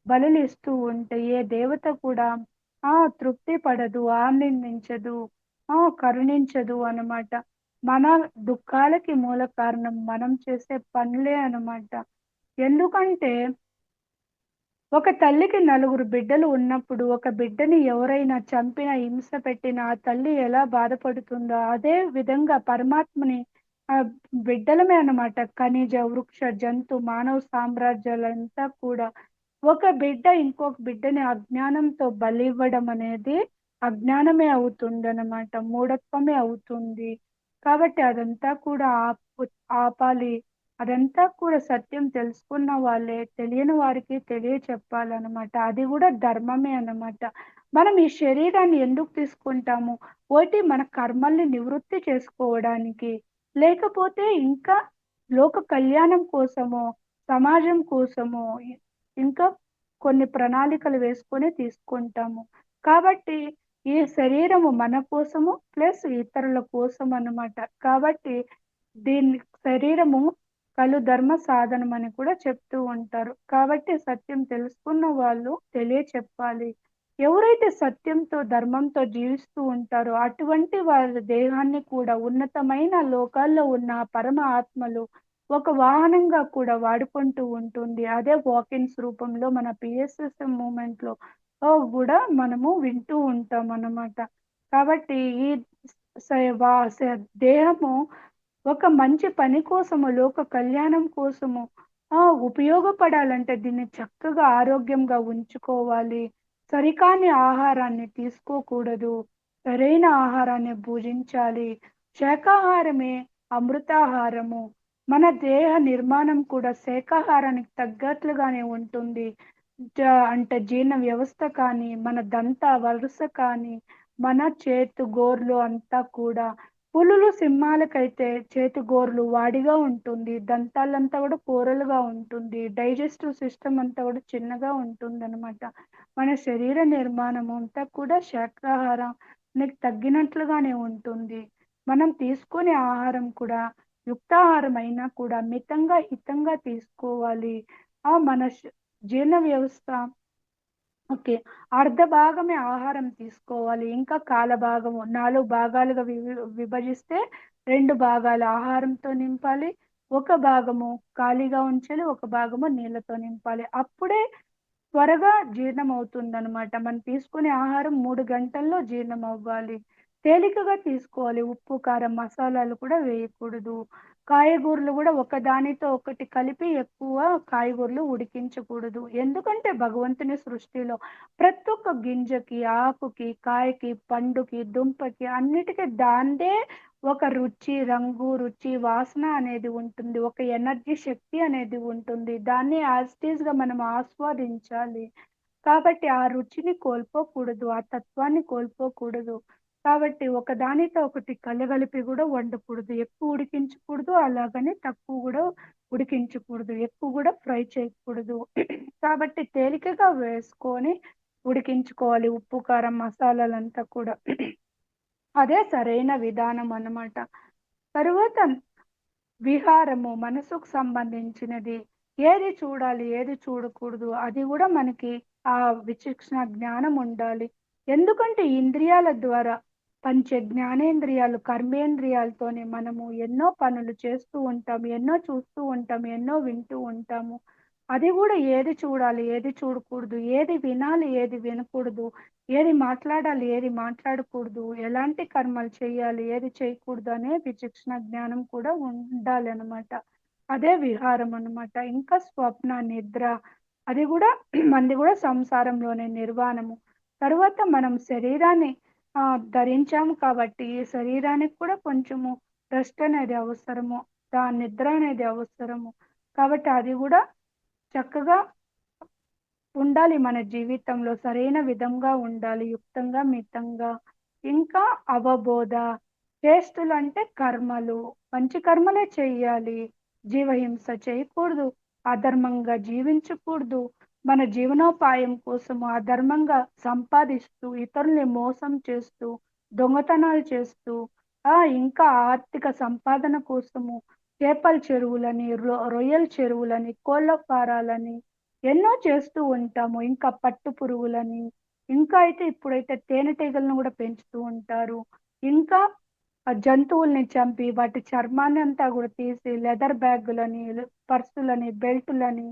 బలులిస్తూ ఉంటే ఏ దేవత కూడా తృప్తి పడదు, ఆనందించదు, కరుణించదు అన్నమాట. మన దుఃఖాలకి మూల కారణం మనం చేసే పనులే అన్నమాట. ఎందుకంటే ఒక తల్లికి నలుగురు బిడ్డలు ఉన్నప్పుడు ఒక బిడ్డని ఎవరైనా చంపినా, హింస పెట్టినా ఆ తల్లి ఎలా బాధపడుతుందో అదే విధంగా పరమాత్మని బిడ్డలమే అన్నమాట. ఖనిజ, వృక్ష, జంతు, మానవ సామ్రాజ్యాలంతా కూడా ఒక బిడ్డ ఇంకొక బిడ్డని అజ్ఞానంతో బలివ్వడం అనేది అజ్ఞానమే అవుతుందన్నమాట. మూఢత్వమే అవుతుంది. కాబట్టి అదంతా కూడా ఆపాలి. అదంతా కూడా సత్యం తెలుసుకున్న వాళ్ళే తెలియని వారికి తెలియచెప్పాలన్నమాట. అది కూడా ధర్మమే అన్నమాట. మనం ఈ శరీరాన్ని ఎందుకు తీసుకుంటాము? ఒకటి మన కర్మల్ని నివృత్తి చేసుకోవడానికి, లేకపోతే ఇంకా లోక కళ్యాణం కోసమో, సమాజం కోసమో, ఇంకా కొన్ని ప్రణాళికలు వేసుకొని తీసుకుంటాము. కాబట్టి ఈ శరీరము మన కోసము ప్లస్ ఇతరుల కోసం అన్నమాట. కాబట్టి దీన్ని శరీరము కలు ధర్మ సాధనం అని కూడా చెప్తూ ఉంటారు. కాబట్టి సత్యం తెలుసుకున్న వాళ్ళు తెలియచెప్పాలి. ఎవరైతే సత్యంతో, ధర్మంతో జీవిస్తూ ఉంటారో అటువంటి వారి దేహాన్ని కూడా ఉన్నతమైన లోకాల్లో ఉన్న ఆ పరమ ఆత్మలు ఒక వాహనంగా కూడా వాడుకుంటూ ఉంటుంది. అదే వాకిన్స్ రూపంలో మన పిఎస్ఎస్ఎం మూవ్‌మెంట్‌లో గూడా మనము వింటూ ఉంటామన్నమాట. కాబట్టి ఈ స వా స దేహము ఒక మంచి పని కోసము, లోక కళ్యాణం కోసము ఉపయోగపడాలంటే దీన్ని చక్కగా ఆరోగ్యంగా ఉంచుకోవాలి. సరికాని ఆహారాన్ని తీసుకోకూడదు. సరైన ఆహారాన్ని భుజించాలి. శాకాహారమే అమృతాహారము. మన దేహ నిర్మాణం కూడా శాకాహారానికి తగ్గట్లుగానే ఉంటుంది. అంటే జీర్ణ వ్యవస్థ కానీ, మన దంత వరుస కానీ, మన చేతు గోర్లు అంతా కూడా పులులు, సింహాలకైతే చేతిగోర్లు వాడిగా ఉంటుంది. దంతాలంతా గూడా కూరలుగా ఉంటుంది. డైజెస్టివ్ సిస్టమ్ అంతా గూడా చిన్నగా ఉంటుందనమాట. మన శరీర నిర్మాణం అంతా కూడా శాకాహారానికి తగ్గినట్లుగానే ఉంటుంది. మనం తీసుకునే ఆహారం కూడా యుక్తాహారం అయినా కూడా మితంగా, హితంగా తీసుకోవాలి. మన జీర్ణ వ్యవస్థ ఓకే. అర్ధ భాగమే ఆహారం తీసుకోవాలి. ఇంకా కాలభాగము 4 భాగాలుగా విభజిస్తే 2 భాగాలు ఆహారంతో నింపాలి. ఒక భాగము ఖాళీగా ఉంచాలి. ఒక భాగము నీళ్ళతో నింపాలి. అప్పుడే త్వరగా జీర్ణమవుతుందనమాట. మనం తీసుకునే ఆహారం 3 గంటల్లో జీర్ణమవ్వాలి. తేలికగా తీసుకోవాలి. ఉప్పు, కారం, మసాలాలు కూడా వేయకూడదు. కాయగూరలు గూడా ఒకదానితో ఒకటి కలిపి ఎక్కువ కాయగూరలు ఉడికించకూడదు. ఎందుకంటే భగవంతుని సృష్టిలో ప్రతి ఒక్క గింజకి, ఆకుకి, కాయకి, పండుకి, దుంపకి అన్నిటికి దాందే ఒక రుచి, రంగు, రుచి, వాసన అనేది ఉంటుంది. ఒక ఎనర్జీ శక్తి అనేది ఉంటుంది. దాన్ని యాజ్ ఇట్ ఈస్‌గా మనం ఆస్వాదించాలి. కాబట్టి ఆ రుచిని కోల్పోకూడదు. ఆ తత్వాన్ని కోల్పోకూడదు. కాబట్టి ఒకదానితో ఒకటి కలగలిపి గూడా వండకూడదు. ఎక్కువ ఉడికించకూడదు. అలాగని తక్కువ గూడా ఉడికించకూడదు. ఎక్కువ గూడా ఫ్రై చేయకూడదు. కాబట్టి తేలికగా వేసుకొని ఉడికించుకోవాలి. ఉప్పు, కారం, మసాలాలంతా కూడా. అదే సరైన విధానం అన్నమాట. తరువాత విహారము మనసుకు సంబంధించినది. ఏది చూడాలి, ఏది చూడకూడదు అది గూడా మనకి ఆ విచక్షణ జ్ఞానం ఉండాలి. ఎందుకంటే ఇంద్రియాల ద్వారా పంచ జ్ఞానేంద్రియాలు, కర్మేంద్రియాలతోనే మనము ఎన్నో పనులు చేస్తూ ఉంటాం. ఎన్నో చూస్తూ ఉంటాం. ఎన్నో వింటూ ఉంటాము. అది గూడా ఏది చూడాలి, ఏది చూడకూడదు, ఏది వినాలి, ఏది వినకూడదు, ఏది మాట్లాడాలి, ఏది మాట్లాడకూడదు, ఎలాంటి కర్మలు చేయాలి, ఏది చేయకూడదు అనే విచక్షణ జ్ఞానం కూడా ఉండాలనమాట. అదే విహారం అనమాట. ఇంకా స్వప్న, నిద్ర అది గూడా మనది గూడా సంసారంలోనే నిర్వాణము. తరువాత మనం శరీరాన్ని ధరించాము కాబట్టి ఈ శరీరానికి కూడా కొంచెము రెస్ట్ అనేది అవసరము. నిద్ర అనేది అవసరము. కాబట్టి అది గూడా చక్కగా ఉండాలి మన జీవితంలో. సరైన విధంగా ఉండాలి. యుక్తంగా, మితంగా. ఇంకా అవబోధ. చేష్టలంటే కర్మలు. మంచి కర్మలే చెయ్యాలి. జీవహింస చేయకూడదు. అధర్మంగా జీవించకూడదు. మన జీవనోపాయం కోసము అధర్మంగా సంపాదిస్తూ, ఇతరుల్ని మోసం చేస్తూ, దొంగతనాలు చేస్తూ, ఇంకా ఆర్థిక సంపాదన కోసము చేపల చెరువులని, రొయ్యల చెరువులని, కోళ్ళ ఫారాలని ఎన్నో చేస్తూ ఉంటాము. ఇంకా పట్టు పురుగులని, ఇంకా అయితే ఇప్పుడైతే తేనెటీగలను గూడా పెంచుతూ ఉంటారు. ఇంకా జంతువుల్ని చంపి వాటి చర్మాన్ని అంతా గూడా తీసి లెదర్ బ్యాగులని, పర్సులని, బెల్టులని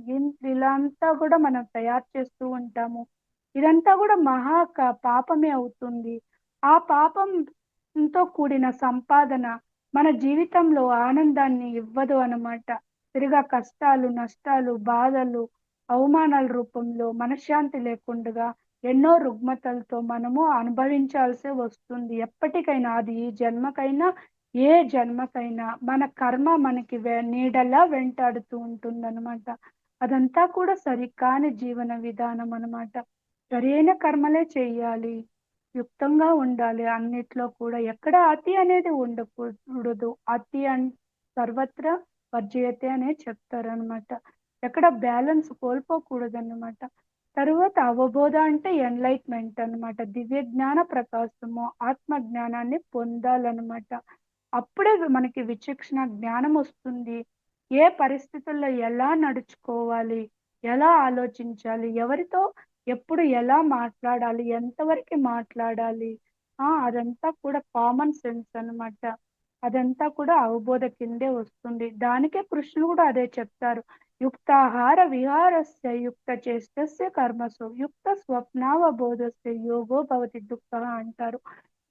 ఇలా అంతా గూడా మనం తయారు చేస్తూ ఉంటాము. ఇదంతా గూడా పాపమే అవుతుంది. ఆ పాపంతో కూడిన సంపాదన మన జీవితంలో ఆనందాన్ని ఇవ్వదు అనమాట. తిరిగా కష్టాలు, నష్టాలు, బాధలు, అవమానాల రూపంలో మనశ్శాంతి లేకుండగా ఎన్నో రుగ్మతలతో మనము అనుభవించాల్సి వస్తుంది. ఎప్పటికైనా అది ఈ జన్మకైనా, ఏ జన్మకైనా మన కర్మ మనకి నీడలా వెంటాడుతూ ఉంటుందనమాట. అదంతా కూడా సరికాని జీవన విధానం అనమాట. సరైన కర్మలే చెయ్యాలి. యుక్తంగా ఉండాలి అన్నిట్లో కూడా. ఎక్కడ అతి అనేది ఉండకూడదు. సర్వత్రా వర్జయతే అనే చెప్తారనమాట. ఎక్కడ బ్యాలెన్స్ కోల్పోకూడదన్నమాట. తరువాత అవబోధ అంటే ఎన్లైట్మెంట్ అన్నమాట. దివ్య జ్ఞాన ప్రకాశము, ఆత్మ జ్ఞానాన్ని పొందాలన్నమాట. అప్పుడే మనకి విచక్షణ జ్ఞానం వస్తుంది. ఏ పరిస్థితుల్లో ఎలా నడుచుకోవాలి? ఎలా ఆలోచించాలి? ఎవరితో ఎప్పుడు ఎలా మాట్లాడాలి? ఎంతవరకి మాట్లాడాలి? అదంతా కూడా కామన్ సెన్స్ అన్నమాట. అదంతా కూడా అవబోధ కిందే వస్తుంది. దానికే కృష్ణుడు కూడా అదే చెప్తారు. యుక్తాహార విహారస్య యుక్త చేష్టస్య కర్మసు యుక్త స్వప్నావబోధస్య యోగో భవతి దుఃఖః అంటారు.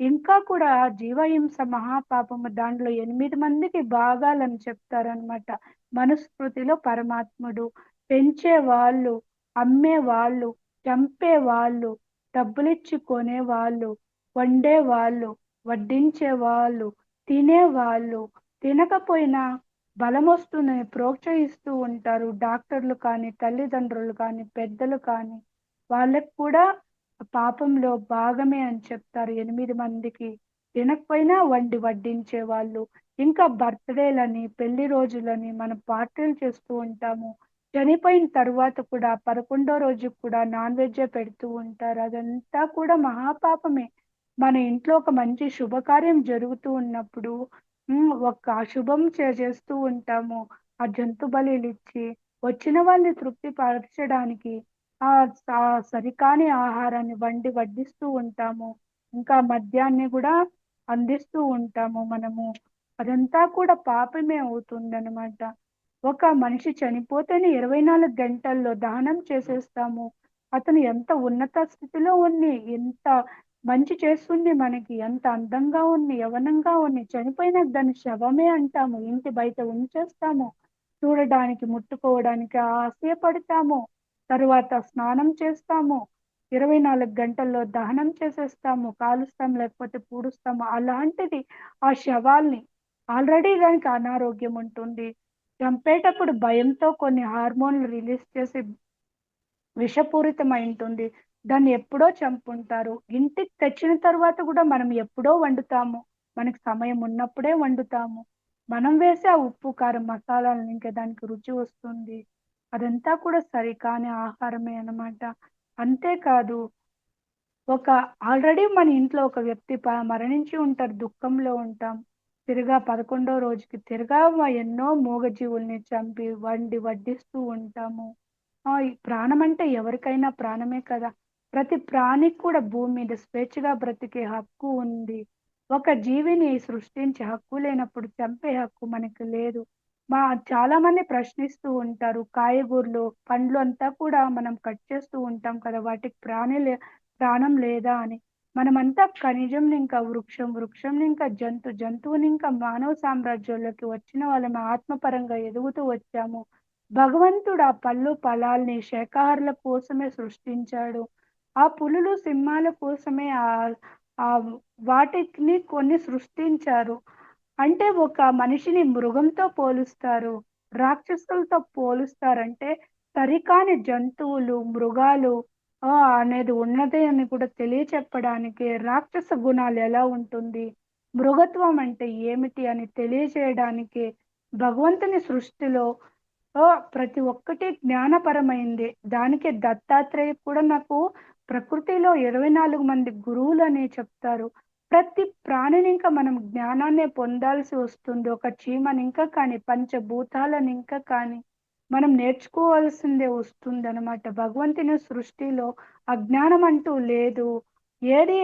ఇంకా కూడా జీవహింస మహాపాపము దాంట్లో 8 మందికి భాగాలని చెప్తారనమాట. మనుస్మృతిలో పరమాత్ముడు, పెంచేవాళ్ళు, అమ్మేవాళ్ళు, చంపేవాళ్ళు, డబ్బులిచ్చి కొనేవాళ్ళు, వండేవాళ్ళు, వడ్డించేవాళ్ళు, తినేవాళ్ళు, తినకపోయినా బలమొస్తుందని ప్రోత్సహిస్తూ ఉంటారు. డాక్టర్లు కానీ, తల్లిదండ్రులు కానీ, పెద్దలు కానీ, వాళ్ళకి కూడా పాపంలో భాగమే అని చెప్తారు 8 మందికి. తినకపోయినా వండి వడ్డించే వాళ్ళు. ఇంకా బర్త్‌డేలని, పెళ్లి రోజులని మనం పార్టీలు చేస్తూ ఉంటాము. చనిపోయిన తరువాత కూడా 11 రోజుకి కూడా నాన్ వెజ్జే పెడుతూ ఉంటారు. అదంతా కూడా మహాపాపమే. మన ఇంట్లో ఒక మంచి శుభకార్యం జరుగుతూ ఉన్నప్పుడు ఒక అశుభం చేస్తూ ఉంటాము. ఆ జంతు బలులిచ్చి, వచ్చిన వాళ్ళని తృప్తి పరచడానికి సరికాని ఆహారాన్ని వండి వడ్డిస్తూ ఉంటాము. ఇంకా మద్యాన్ని గూడా అందిస్తూ ఉంటాము మనము. అదంతా కూడా పాపమే అవుతుందనమాట. ఒక మనిషి చనిపోతేనే 24 గంటల్లో దహనం చేసేస్తాము. అతను ఎంత ఉన్నత స్థితిలో ఉన్ని, ఎంత మంచి చేస్తుంది మనకి, ఎంత అందంగా ఉన్ని, యవ్వనంగా ఉన్ని, చనిపోయినాక దాన్ని శవమే అంటాము. ఇంటి బయట ఉంచేస్తాము. చూడడానికి, ముట్టుకోవడానికి ఆశయపడతాము. తరువాత స్నానం చేస్తాము. 24 గంటల్లో దహనం చేసేస్తాము. కాలుస్తాం, లేకపోతే పూడుస్తాము. అలాంటిది ఆ శవాల్ని ఆల్రెడీ దానికి అనారోగ్యం ఉంటుంది. చంపేటప్పుడు భయంతో కొన్ని హార్మోన్‌లు రిలీజ్ చేసి విషపూరితమైంటుంది. దాన్ని ఎప్పుడో చంపుంటారు. ఇంటికి తెచ్చిన తర్వాత గూడా మనం ఎప్పుడో వండుతాము. మనకి సమయం ఉన్నప్పుడే వండుతాము. మనం వేసే ఆ ఉప్పు, కారం, మసాలాలను ఇంకా దానికి రుచి వస్తుంది. అదంతా కూడా సరికాని ఆహారమే అన్నమాట. అంతేకాదు ఒక ఆల్రెడీ మన ఇంట్లో ఒక వ్యక్తి మరణించి ఉంటారు. దుఃఖంలో ఉంటాం. తిరగా 11 రోజుకి తిరగా ఎన్నో మూగజీవుల్ని చంపి, వండి వడ్డిస్తూ ఉంటాము. ఈ ప్రాణం అంటే ఎవరికైనా ప్రాణమే కదా! ప్రతి ప్రాణికి కూడా భూమి మీద స్వేచ్ఛగా బ్రతికే హక్కు ఉంది. ఒక జీవిని సృష్టించే హక్కు లేనప్పుడు చంపే హక్కు మనకు లేదు. మా చాలామంది ప్రశ్నిస్తూ ఉంటారు. కాయగూరలు, పండ్లు అంతా కూడా మనం కట్ చేస్తూ ఉంటాం కదా! వాటికి ప్రాణం లేదా అని. మనమంతా ఖనిజంని ఇంకా వృక్షం, వృక్షంని ఇంకా జంతువుని ఇంకా మానవ సామ్రాజ్యంలోకి వచ్చిన వాళ్ళం ఆత్మపరంగా ఎదుగుతూ వచ్చాము. భగవంతుడు ఆ పళ్ళు, ఫలాల్ని శాకాహారుల కోసమే సృష్టించాడు. ఆ పులులు, సింహాల కోసమే వాటిని కొన్ని సృష్టించారు. అంటే ఒక మనిషిని మృగంతో పోలుస్తారు. రాక్షసులతో పోలుస్తారంటే సరికాని జంతువులు, మృగాలు అనేది ఉన్నదే అని కూడా తెలియచెప్పడానికి రాక్షస గుణాలు ఎలా ఉంటుంది? మృగత్వం అంటే ఏమిటి అని తెలియజేయడానికి భగవంతుని సృష్టిలో ప్రతి ఒక్కటి జ్ఞానపరమైందే. దానికే దత్తాత్రేయ కూడా నాకు ప్రకృతిలో 24 మంది గురువులని చెప్తారు. ప్రతి ప్రాణిని ఇంకా మనం జ్ఞానాన్నే పొందాల్సి వస్తుంది. ఒక చీమని ఇంకా కానీ, పంచభూతాలను ఇంకా కానీ, మనం నేర్చుకోవాల్సిందే వస్తుందనమాట. భగవంతుని సృష్టిలో అజ్ఞానం అంటూ లేదు. ఏది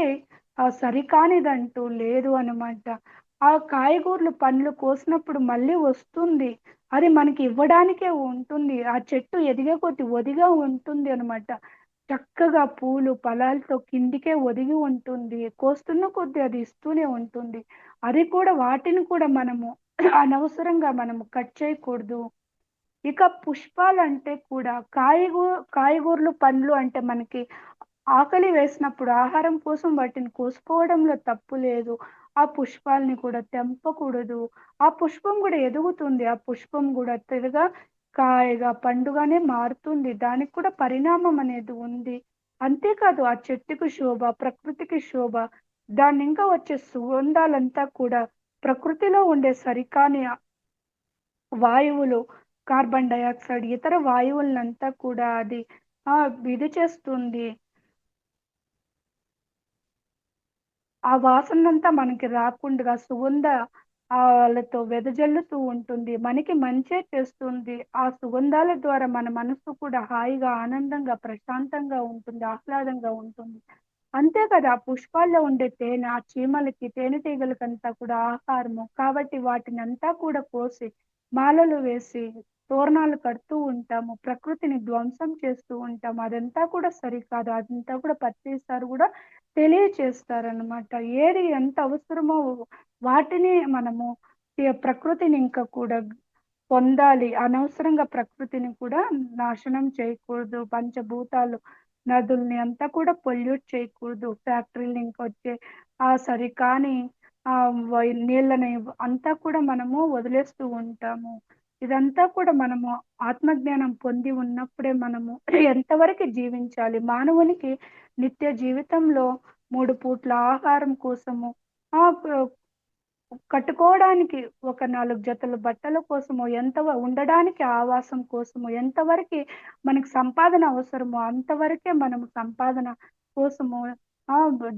సరికానిదంటూ లేదు అనమాట. ఆ కాయగూరలు, పండ్లు కోసినప్పుడు మళ్ళీ వస్తుంది. అది మనకి ఇవ్వడానికే ఉంటుంది. ఆ చెట్టు ఎదిగే కొద్దీ ఒదిగా ఉంటుంది అనమాట. చక్కగా పూలు, ఫలాలతో కిందికే ఒదిగి ఉంటుంది. కోస్తున్న కొద్దీ అది ఇస్తూనే ఉంటుంది. అది కూడా వాటిని కూడా మనము అనవసరంగా మనము కట్ చేయకూడదు. ఇక పుష్పాలంటే కూడా కాయగూరలు, పండ్లు అంటే మనకి ఆకలి వేసినప్పుడు ఆహారం కోసం వాటిని కోసుకోవడంలో తప్పు లేదు. ఆ పుష్పాల్ని కూడా తెంపకూడదు. ఆ పుష్పం గూడా ఎదుగుతుంది. ఆ పుష్పం గూడా తిరగా కాయగా, పండుగానే మారుతుంది. దానికి కూడా పరిణామం అనేది ఉంది. అంతేకాదు ఆ చెట్టుకి శోభ, ప్రకృతికి శోభ, దాన్నింకా వచ్చే సుగంధాలంతా కూడా ప్రకృతిలో ఉండే సరికాని వాయువులు, కార్బన్ డయాక్సైడ్, ఇతర వాయువులనంతా కూడా అది ఆ! ఇది చేస్తుంది. ఆ వాసనంతా మనకి రాకుండగా లతో వెదజల్లుతూ ఉంటుంది. మనకి మంచే చేస్తుంది. ఆ సుగంధాల ద్వారా మన మనసు కూడా హాయిగా, ఆనందంగా, ప్రశాంతంగా ఉంటుంది. ఆహ్లాదంగా ఉంటుంది. అంతే కదా! పుష్పాల్లో ఉండే తేనె ఆ చీమలకి, తేనెటీగలకంతా కూడా ఆహారము. కాబట్టి వాటినంతా కూడా కోసి, మాలలు వేసి, తోరణాలు కడుతూ ఉంటాము. ప్రకృతిని ధ్వంసం చేస్తూ ఉంటాము. అదంతా కూడా సరికాదు. అదంతా కూడా ప్రతిసారి గూడా తెలియచేస్తారనమాట. ఏది ఎంత అవసరమో వాటిని మనము ప్రకృతిని ఇంకా కూడా పొందాలి. అనవసరంగా ప్రకృతిని కూడా నాశనం చేయకూడదు. పంచభూతాలు, నదుల్ని అంతా కూడా పొల్యూట్ చేయకూడదు. ఫ్యాక్టరీలు ఇంకొచ్చే సరికాని నీళ్ళని అంతా కూడా మనము వదిలేస్తూ ఉంటాము. ఇదంతా కూడా మనము ఆత్మజ్ఞానం పొంది ఉన్నప్పుడే మనము ఎంతవరకు జీవించాలి. మానవునికి నిత్య జీవితంలో 3 పూట్ల ఆహారం కోసము ఆహ్, క కట్టుకోవడానికి ఒక 4 జతల బట్టల కోసమో, ఉండడానికి ఆవాసం కోసమో, ఎంతవరకి మనకు సంపాదన అవసరమో అంతవరకే మనం సంపాదన కోసము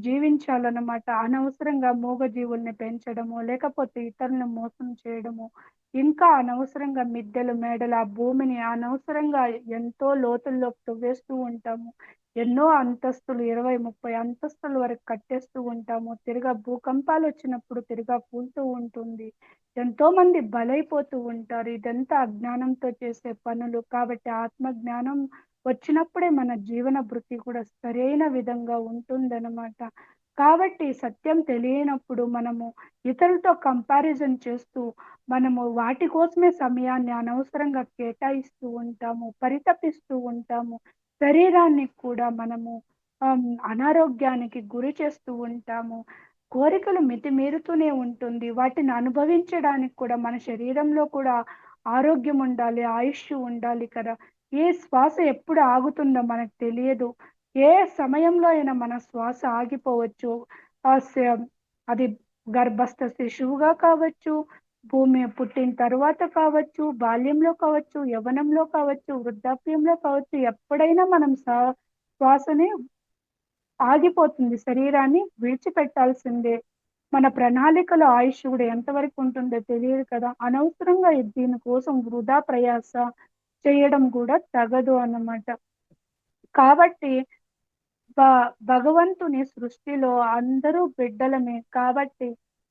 జీవించాలన్నమాట. అనవసరంగా మూగజీవుల్ని పెంచడము, లేకపోతే ఇతరులను మోసం చేయడము, ఇంకా అనవసరంగా మిద్దెలు, మేడలు ఆ భూమిని అనవసరంగా ఎంతో లోతుల్లోకి తవ్వేస్తూ ఉంటాము. ఎన్నో అంతస్తులు 20, 30 అంతస్తుల వరకు కట్టేస్తూ ఉంటాము. భూకంపాలొచ్చినప్పుడు కూలుతూ ఉంటుంది. ఎంతోమంది బలైపోతూ ఉంటారు. ఇదంతా అజ్ఞానంతో చేసే పనులు. కాబట్టి ఆత్మ జ్ఞానం వచ్చినప్పుడే మన జీవన భృతి కూడా సరైన విధంగా ఉంటుందనమాట. కాబట్టి సత్యం తెలియనప్పుడు మనము ఇతరులతో కంపారిజన్ చేస్తూ, మనము వాటి కోసమే సమయాన్ని అనవసరంగా కేటాయిస్తూ ఉంటాము. పరితపిస్తూ ఉంటాము. శరీరాన్ని కూడా మనము అనారోగ్యానికి గురి చేస్తూ ఉంటాము. కోరికలు మితిమీరుతూనే ఉంటుంది. వాటిని అనుభవించడానికి కూడా మన శరీరంలో కూడా ఆరోగ్యం ఉండాలి, ఆయుష్షు ఉండాలి కదా! ఏ శ్వాస ఎప్పుడు ఆగుతుందో మనకు తెలియదు. ఏ సమయంలో అయినా మన శ్వాస ఆగిపోవచ్చు. ఆహ్, స అది గర్భస్థ శిశువుగా కావచ్చు, భూమి పుట్టిన తరువాత కావచ్చు, బాల్యంలో కావచ్చు, యవ్వనంలో కావచ్చు, వృద్ధాప్యంలో కావచ్చు, ఎప్పుడైనా మనం శ్వాసని ఆగిపోతుంది. శరీరాన్ని విడిచిపెట్టాల్సిందే. మన ప్రణాళికలో ఆయుష్ గూడా ఎంతవరకు ఉంటుందో తెలియదు కదా! అనవసరంగా దీని కోసం వృధా ప్రయాస చేయడం గూడా తగదు అన్నమాట. కాబట్టి భ భగవంతుని సృష్టిలో అందరూ బిడ్డలమే కాబట్టి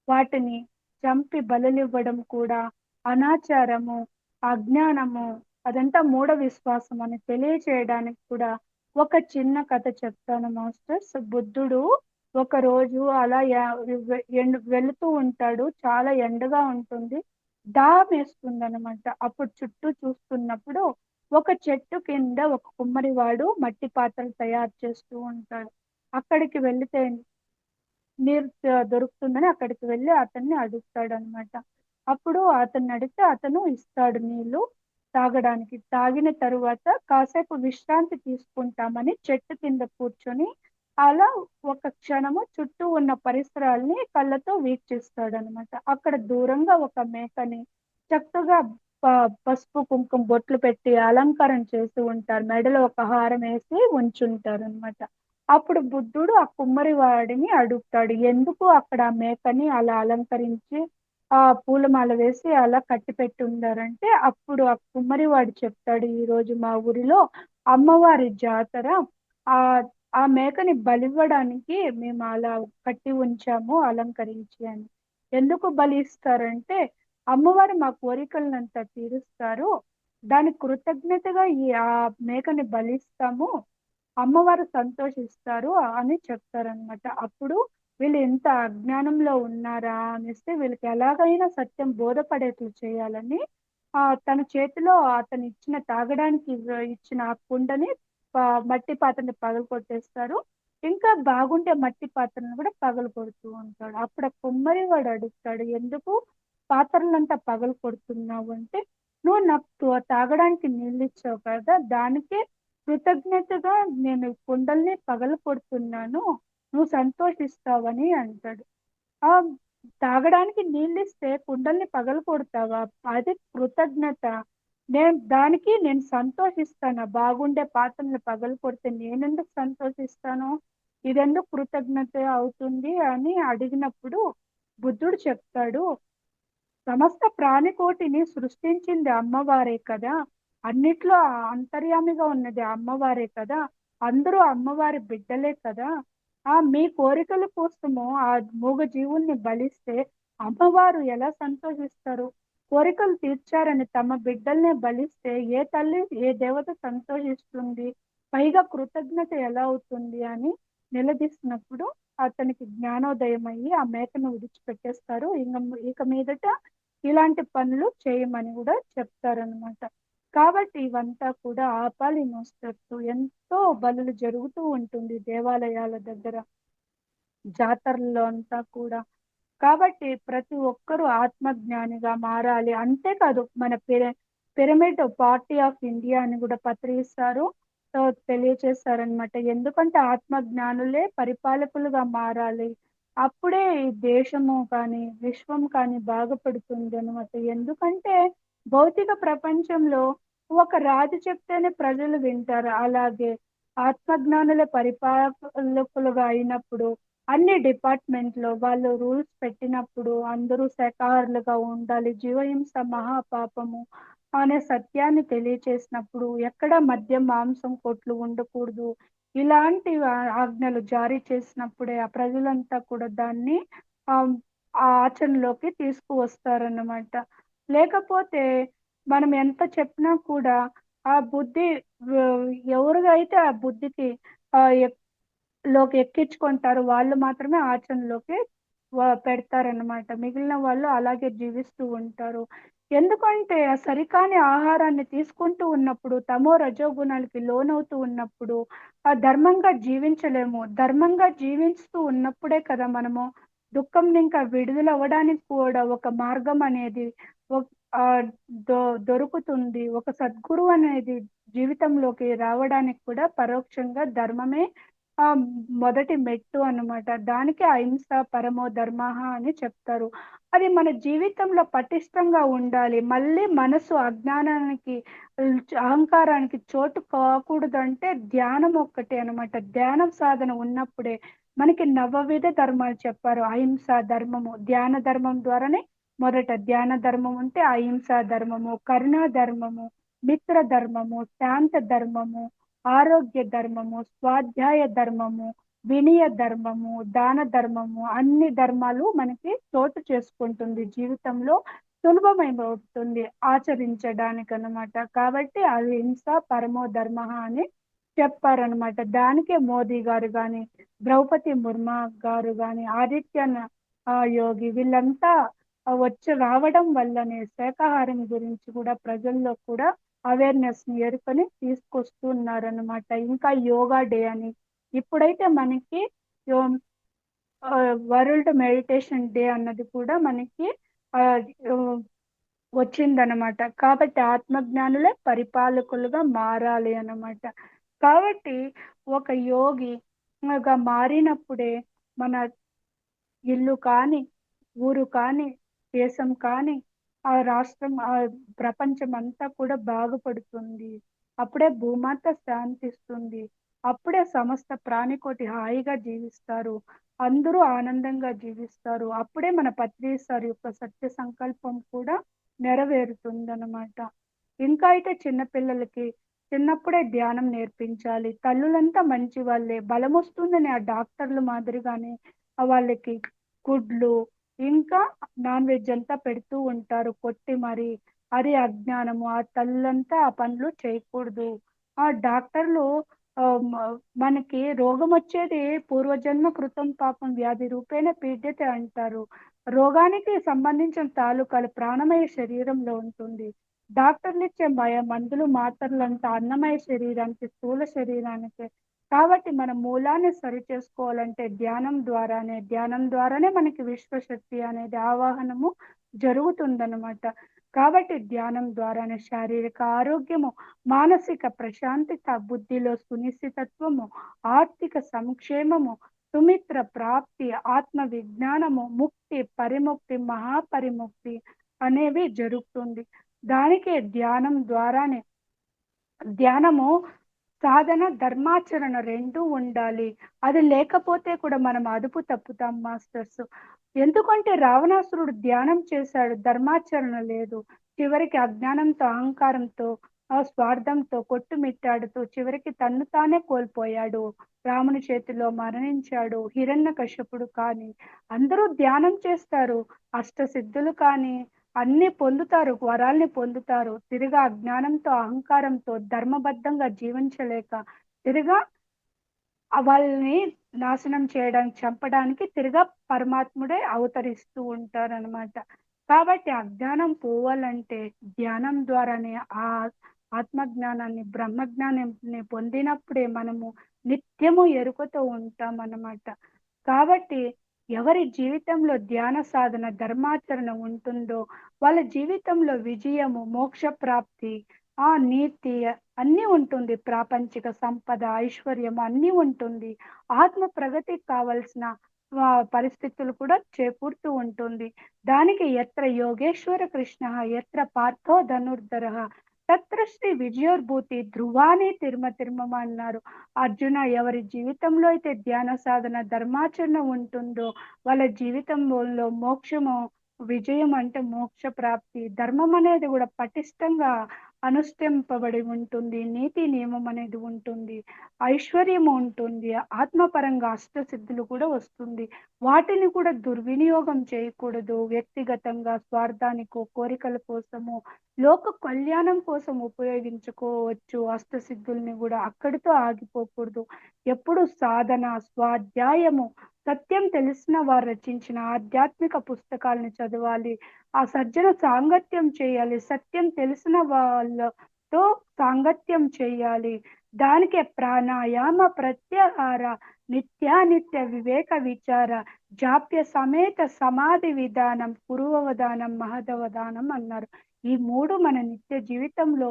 వాటిని చంపి బలులివ్వడం కూడా అనాచారము, అజ్ఞానము, అదంతా మూఢ విశ్వాసం అని తెలియచేయడానికి కూడా ఒక చిన్న కథ చెప్తాను మాస్టర్స్. బుద్ధుడు ఒకరోజు అలా వెళుతూ ఉంటాడు. చాలా ఎండగా ఉంటుంది. దాహమేస్తుందనమాట. అప్పుడు చుట్టూ చూస్తున్నప్పుడు ఒక చెట్టు కింద ఒక కుమ్మరివాడు మట్టి పాత్రలు తయారు చేస్తూ ఉంటాడు. అక్కడికి వెళితే నీరు దొరుకుతుందని అక్కడికి వెళ్లి అతన్ని అడుగుతాడనమాట. అప్పుడు అతన్నడిగితే అతను ఇస్తాడు నీళ్ళు తాగడానికి. తాగిన తరువాత కాసేపు విశ్రాంతి తీసుకుంటామని చెట్టు కింద కూర్చొని అలా ఒక క్షణము చుట్టూ ఉన్న పరిసరాల్ని కళ్ళతో వీక్షిస్తాడనమాట. అక్కడ దూరంగా ఒక మేకని చక్కగా ప పసుపు, కుంకుమ బొట్లు పెట్టి అలంకారం చేసి ఉంటారు. మెడలో ఒక హారం ఏసి ఉంచుంటారనమాట. అప్పుడు బుద్ధుడు ఆ కుమ్మరి వాడిని అడుగుతాడు. ఎందుకు అక్కడ ఆ మేకని అలా అలంకరించి పూలమాల వేసి అలా కట్టిపెట్టి ఉండారంటే, అప్పుడు ఆ కుమ్మరివాడు చెప్తాడు, "ఈరోజు మా ఊరిలో అమ్మవారి జాతర. ఆహ్, ఆ మేకని బలివ్వడానికి మేము అలా కట్టి ఉంచాము అలంకరించి" అని. ఎందుకు బలి ఇస్తారంటే, అమ్మవారు మా కోరికలనంతా తీరుస్తారు. దానికి కృతజ్ఞతగా మేకని బలిస్తాము. అమ్మవారు సంతోషిస్తారు అని చెప్తారనమాట. అప్పుడు వీళ్ళు ఇంత అజ్ఞానంలో ఉన్నారా అనేసి వీళ్ళకి ఎలాగైనా సత్యం బోధపడేట్లు చేయాలని తన చేతిలో అతను తాగడానికి ఇచ్చిన ఆ కుండని మట్టి పాత్రని పగలగొట్టేస్తారు. ఇంకా బాగుంటే మట్టి పాత్రను కూడా పగలగొడుతూ ఉంటాడు. అప్పుడు ఆ కుమ్మరి వాడు అడుగుతాడు, "ఎందుకు పాత్రలంతా పగలగొడుతున్నావు" అంటే, "నువ్వు నాకు తాగడానికి నీళ్ళిచ్చావు కదా! దానికే కృతజ్ఞతగా నేను కుండల్ని పగలగొడుతున్నాను. నువ్వు సంతోషిస్తావని" అంటాడు. ఆ! తాగడానికి నీళ్ళిస్తే కుండల్ని పగలగొడతావా? అది కృతజ్ఞత. నేను సంతోషిస్తానా? బాగుండే పాత్రలు పగలగొడితే నేనెందుకు సంతోషిస్తాను? ఇదెందుకు కృతజ్ఞత అవుతుంది అని అడిగినప్పుడు బుద్ధుడు చెప్తాడు, సమస్త ప్రాణికోటిని సృష్టించింది అమ్మవారే కదా! అన్నిట్లో అంతర్యామిగా ఉన్నది అమ్మవారే కదా! అందరూ అమ్మవారి బిడ్డలే కదా! మీ కోరికల కోసము ఆ మూగజీవుల్ని బలిస్తే అమ్మవారు ఎలా సంతోషిస్తారు? కోరికలు తీర్చారని తమ బిడ్డల్నే బలిస్తే ఏ తల్లి, ఏ దేవత సంతోషిస్తుంది? పైగా కృతజ్ఞత ఎలా అవుతుంది అని నిలదీసినప్పుడు అతనికి జ్ఞానోదయం అయ్యి ఆ మేకను విడిచిపెట్టేస్తారు. ఇక మీదట ఇలాంటి పనులు చేయమని గూడా చెప్తారనమాట. కాబట్టి ఇవంతా కూడా ఆపాలి మాస్టర్స్. ఎంతో బలులు జరుగుతూ ఉంటుంది దేవాలయాల దగ్గర, జాతరల్లో అంతా కూడా. కాబట్టి ప్రతి ఒక్కరూ ఆత్మజ్ఞానిగా మారాలి. అంతేకాదు మన పిరమిడ్ పార్టీ ఆఫ్ ఇండియా అని గూడా పత్రిస్తారు. తెలియచేశారనమాట. ఎందుకంటే ఆత్మజ్ఞానులే పరిపాలకులుగా మారాలి. అప్పుడే ఈ దేశము కానీ, విశ్వం కానీ బాగుపడుతుందనమాట. ఎందుకంటే భౌతిక ప్రపంచంలో ఒక రాజు చెప్తేనే ప్రజలు వింటారు. అలాగే ఆత్మజ్ఞానులే పరిపాలకులుగా అయినప్పుడు అన్ని డిపార్ట్మెంట్‌లో వాళ్ళు రూల్స్ పెట్టినప్పుడు అందరూ శాకాహారులుగా ఉండాలి. జీవహింస మహాపాపము అనే సత్యాన్ని తెలియచేసినప్పుడు ఎక్కడ మద్యం, మాంసం కొట్లు ఉండకూడదు. ఇలాంటి ఆజ్ఞలు జారీ చేసినప్పుడే ఆ ప్రజలంతా కూడా దాన్ని ఆహ్, ఆ ఆచరణలోకి తీసుకువస్తారన్నమాట. లేకపోతే మనం ఎంత చెప్పినా కూడా ఆ బుద్ధి వ ఎవరిదైతే ఆ బుద్ధికి ఆహ్, ఎక్ లోకి ఎక్కించుకుంటారు. వాళ్ళు మాత్రమే ఆచరణలోకి పెడతారనమాట. మిగిలిన వాళ్ళు అలాగే జీవిస్తూ ఉంటారు. ఎందుకంటే ఆ సరికాని ఆహారాన్ని తీసుకుంటూ ఉన్నప్పుడు తమో రజోగుణాలకి లోనవుతూ ఉన్నప్పుడు ధర్మంగా జీవించలేము. ధర్మంగా జీవిస్తూ ఉన్నప్పుడే కదా మనము దుఃఖం ఇంకా విడుదలవ్వడానికి కూడా ఒక మార్గం అనేది ఒక్ ఆహ్, దొ దొరుకుతుంది. ఒక సద్గురువు అనేది జీవితంలోకి రావడానికి కూడా పరోక్షంగా ధర్మమే ఆ! మొదటి మెట్టు అన్నమాట. దానికే అహింస పరమో ధర్మః అని చెప్తారు. అది మన జీవితంలో పటిష్టంగా ఉండాలి. మళ్ళీ మనసు అజ్ఞానానికి, అహంకారానికి చోటు కాకూడదంటే ధ్యానం ఒక్కటే అన్నమాట. ధ్యానం సాధన ఉన్నప్పుడే మనకి నవవిధ ధర్మాలు చెప్పారు. అహింస ధర్మము, ధ్యాన ధర్మం ద్వారానే మొదట ధ్యాన ధర్మం ఉంటే అహింసా ధర్మము, కరుణా ధర్మము, మిత్ర ధర్మము, శాంత ధర్మము, ఆరోగ్య ధర్మము, స్వాధ్యాయ ధర్మము, వినయ ధర్మము, దాన ధర్మము అన్ని ధర్మాలు మనకి చోటు చేసుకుంటుంది జీవితంలో. సులభమైపోతుంది ఆచరించడానికనమాట. కాబట్టి అహింస పరమో ధర్మః అని చెప్పారనమాట. దానికే మోదీ గారు గాని, ద్రౌపది ముర్ము గారు గాని, యోగి వీళ్ళంతా వచ్చి రావడం వల్లనే శాకాహారం గురించి కూడా ప్రజల్లో కూడా అవేర్‌నెస్‌ని ఎరుకని తీసుకొస్తున్నారనమాట. ఇంకా యోగా డే అని. ఇప్పుడైతే మనకి యో వరల్డ్ మెడిటేషన్ డే అన్నది కూడా మనకి ఆహ్, హ్మ్, వచ్చిందనమాట. కాబట్టి ఆత్మజ్ఞానులే పరిపాలకులుగా మారాలి అన్నమాట. కాబట్టి ఒక యోగి గా మారినప్పుడే మన ఇల్లు కానీ, ఊరు కానీ, దేశం కానీ, ఆ రాష్ట్రం ప్రపంచం అంతా కూడా బాగుపడుతుంది. అప్పుడే భూమాత శాంతిస్తుంది. అప్పుడే సమస్త ప్రాణికోటి హాయిగా జీవిస్తారు. అందరూ ఆనందంగా జీవిస్తారు. అప్పుడే మన పత్రిసార్ యొక్క సత్య సంకల్పం కూడా నెరవేరుతుందనమాట. ఇంకా అయితే చిన్న పిల్లలకి చిన్నప్పుడే ధ్యానం నేర్పించాలి. తల్లులంతా మంచి వాళ్ళే. బలమొస్తుందని ఆ డాక్టర్లు మాదిరిగానే వాళ్ళకి గుడ్లు, ఇంకా నాన్ వెజ్ అంతా పెడుతూ ఉంటారు కొట్టి మరి. అది అజ్ఞానము. ఆ తల్లులంతా ఆ పనులు చేయకూడదు. ఆ డాక్టర్లు మ మనకి రోగమొచ్చేది పూర్వజన్మ కృతం పాపం వ్యాధి రూపేణ పీడ్యతే అంటారు. రోగానికి సంబంధించిన తాలూకాలు ప్రాణమయ శరీరంలో ఉంటుంది. డాక్టర్లిచ్చే మందులు, మాత్రలంతా అన్నమయ శరీరానికి, స్థూల శరీరానికే. కాబట్టి మన మూలాన్ని సరిచేసుకోవాలంటే ధ్యానం ద్వారానే మనకి విశ్వశక్తి అనేది ఆవాహనము జరుగుతుందనమాట. కాబట్టి ధ్యానం ద్వారానే శారీరక ఆరోగ్యము, మానసిక ప్రశాంతత, బుద్ధిలో సునిశ్చితత్వము, ఆర్థిక సంక్షేమము, సుమిత్ర ప్రాప్తి, ఆత్మ విజ్ఞానము, ముక్తి, పరిముక్తి, మహాపరిముక్తి అనేవి జరుగుతుంది. దానికే ధ్యానం ద్వారానే ధ్యానము, సాధన, ధర్మాచరణ 2 ఉండాలి. అది లేకపోతే కూడా మనం అదుపు తప్పుతాం మాస్టర్స్. ఎందుకంటే రావణాసురుడు ధ్యానం చేశాడు. ధర్మాచరణ లేదు. చివరికి అజ్ఞానంతో, అహంకారంతో, స్వార్థంతో కొట్టుమిట్టాడుతూ చివరికి తన్ను తానే కోల్పోయాడు. రాముని చేతిలో మరణించాడు. హిరణ్యకశిపుడు కానీ అందరూ ధ్యానం చేస్తారు. అష్టసిద్ధులు కానీ అన్నీ పొందుతారు. వరాల్ని పొందుతారు. తిరిగా అజ్ఞానంతో, అహంకారంతో ధర్మబద్ధంగా జీవించలేక తిరిగా వాళ్ళని నాశనం చేయడానికి, చంపడానికి తిరిగా పరమాత్ముడే అవతరిస్తూ ఉంటారనమాట. కాబట్టి అజ్ఞానం పోవాలంటే ధ్యానం ద్వారానే ఆ ఆత్మజ్ఞానాన్ని, బ్రహ్మజ్ఞానాన్ని పొందినప్పుడే మనము నిత్యము ఎరుకతో ఉంటామన్నమాట. కాబట్టి ఎవరి జీవితంలో ధ్యాన సాధన, ధర్మాచరణ ఉంటుందో వాళ్ళ జీవితంలో విజయము, మోక్ష ప్రాప్తి, నీతి అన్నీ ఉంటుంది. ప్రాపంచిక సంపద, ఐశ్వర్యం అన్నీ ఉంటుంది. ఆత్మ ప్రగతికి కావలసిన పరిస్థితులు కూడా చేకూరుతూ ఉంటుంది. దానికి ఎత్ర యోగేశ్వర కృష్ణ ఎత్ర పార్థో ధనుర్ధర తత్ర శ్రీ విజయోర్భూతి ధ్రువాని తిరుమ తిరుమమ అన్నారు. అర్జున, ఎవరి జీవితంలో అయితే ధ్యాన సాధన, ధర్మాచరణ ఉంటుందో వాళ్ళ జీవితంలో మోక్షము, విజయం అంటే మోక్ష ప్రాప్తి, ధర్మం అనేది కూడా పటిష్టంగా అనుష్ఠింపబడి ఉంటుంది. నీతి నియమం అనేది ఉంటుంది. ఐశ్వర్యము ఉంటుంది. ఆత్మపరంగా అష్టసిద్ధులు కూడా వస్తుంది. వాటిని కూడా దుర్వినియోగం చేయకూడదు. వ్యక్తిగతంగా స్వార్థానికో, కోరికల కోసము, లోక కళ్యాణం కోసం ఉపయోగించుకోవచ్చు. అష్టసిద్ధుల్ని కూడా అక్కడితో ఆగిపోకూడదు. ఎప్పుడు సాధన, స్వాధ్యాయము, సత్యం తెలిసిన వారు రచించిన ఆధ్యాత్మిక పుస్తకాలను చదవాలి. ఆ సజ్జన సాంగత్యం చేయాలి. సత్యం తెలిసిన వాళ్ళతో సాంగత్యం చేయాలి. దానికే ప్రాణాయామ, ప్రత్యాహార, నిత్యానిత్య వివేక విచార, జాప్య సమేత సమాధి విధానం, పురువవధానం, మహదవధానం అన్నారు. ఈ 3 మన నిత్య జీవితంలో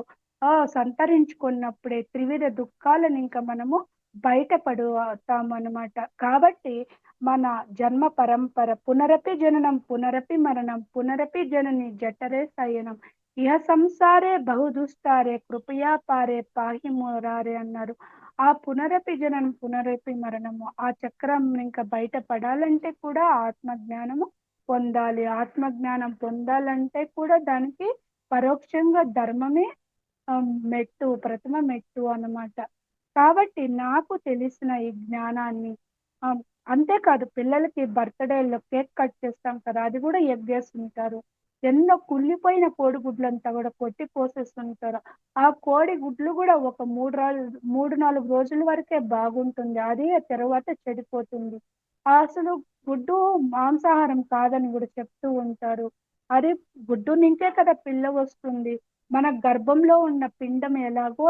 సంతరించుకున్నప్పుడే త్రివిధ దుఃఖాలను ఇంకా మనము బయటపడుతామన్నమాట. కాబట్టి మన జన్మ పరంపర పునరపి జననం, పునరపి మరణం, పునరపి జనని జఠరే శయనం, ఇహ సంసారే బహుదుస్తారే కృపయా పారే పాహి మురారే అన్నారు. ఆ పునరపి జననం, పునరపి మరణము, ఆ చక్రం ఇంకా బయటపడాలంటే కూడా ఆత్మజ్ఞానము పొందాలి. ఆత్మజ్ఞానం పొందాలంటే కూడా దానికి పరోక్షంగా ధర్మమే మెట్టు, ప్రథమ మెట్టు అన్నమాట. కాబట్టి నాకు తెలిసిన ఈ జ్ఞానాన్ని ఆహ్, అంతేకాదు, పిల్లలకి బర్త్‌డే‌లో కేక్ కట్ చేస్తాం కదా! అది కూడా ఎగ్గేస్తుంటారు. ఎన్నో కుళ్ళిపోయిన కోడిగుడ్లంతా కూడా కొట్టి కోసేస్తుంటారు. ఆ కోడి గుడ్లు కూడా ఒక 3, 4 రోజుల వరకే బాగుంటుంది. అది తర్వాత చెడిపోతుంది. అసలు గుడ్డు మాంసాహారం కాదని కూడా చెప్తూ ఉంటారు. అది గుడ్డు నింటే కదా పిల్ల వస్తుంది. మన గర్భంలో ఉన్న పిండం ఎలాగో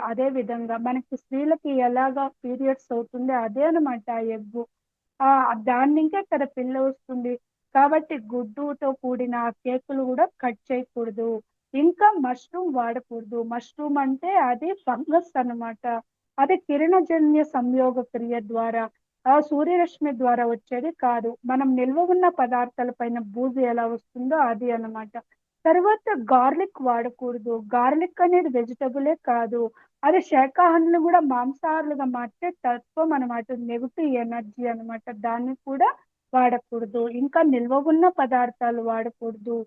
అదే విధంగా మనకి స్త్రీలకి ఎలాగా పీరియడ్స్ అవుతుందో అదే అనమాట ఆ ఎగ్గు. దాని నుంచే కదా పిల్ల వస్తుంది. కాబట్టి గుడ్డుతో కూడిన ఆ కేకులు గూడా కట్ చేయకూడదు. ఇంకా మష్రూమ్ వాడకూడదు. మష్రూమ్ అంటే అది ఫంగస్ అన్నమాట. అది కిరణజన్య సంయోగ క్రియ ద్వారా, సూర్యరశ్మి ద్వారా వచ్చేది కాదు. మనం నిల్వ ఉన్న పదార్థాల పైన బూజు ఎలా వస్తుందో అది అన్నమాట. తర్వాత గార్లిక్ వాడకూడదు. గార్లిక్ అనేది వెజిటబులే కాదు. అది శాకాహారులను గూడా మాంసాహారులుగా మార్చే తత్వం అనమాట. నెగెటివ్ ఎనర్జీ అనమాట. దాన్ని కూడా వాడకూడదు. ఇంకా నిల్వ ఉన్న పదార్థాలు వాడకూడదు.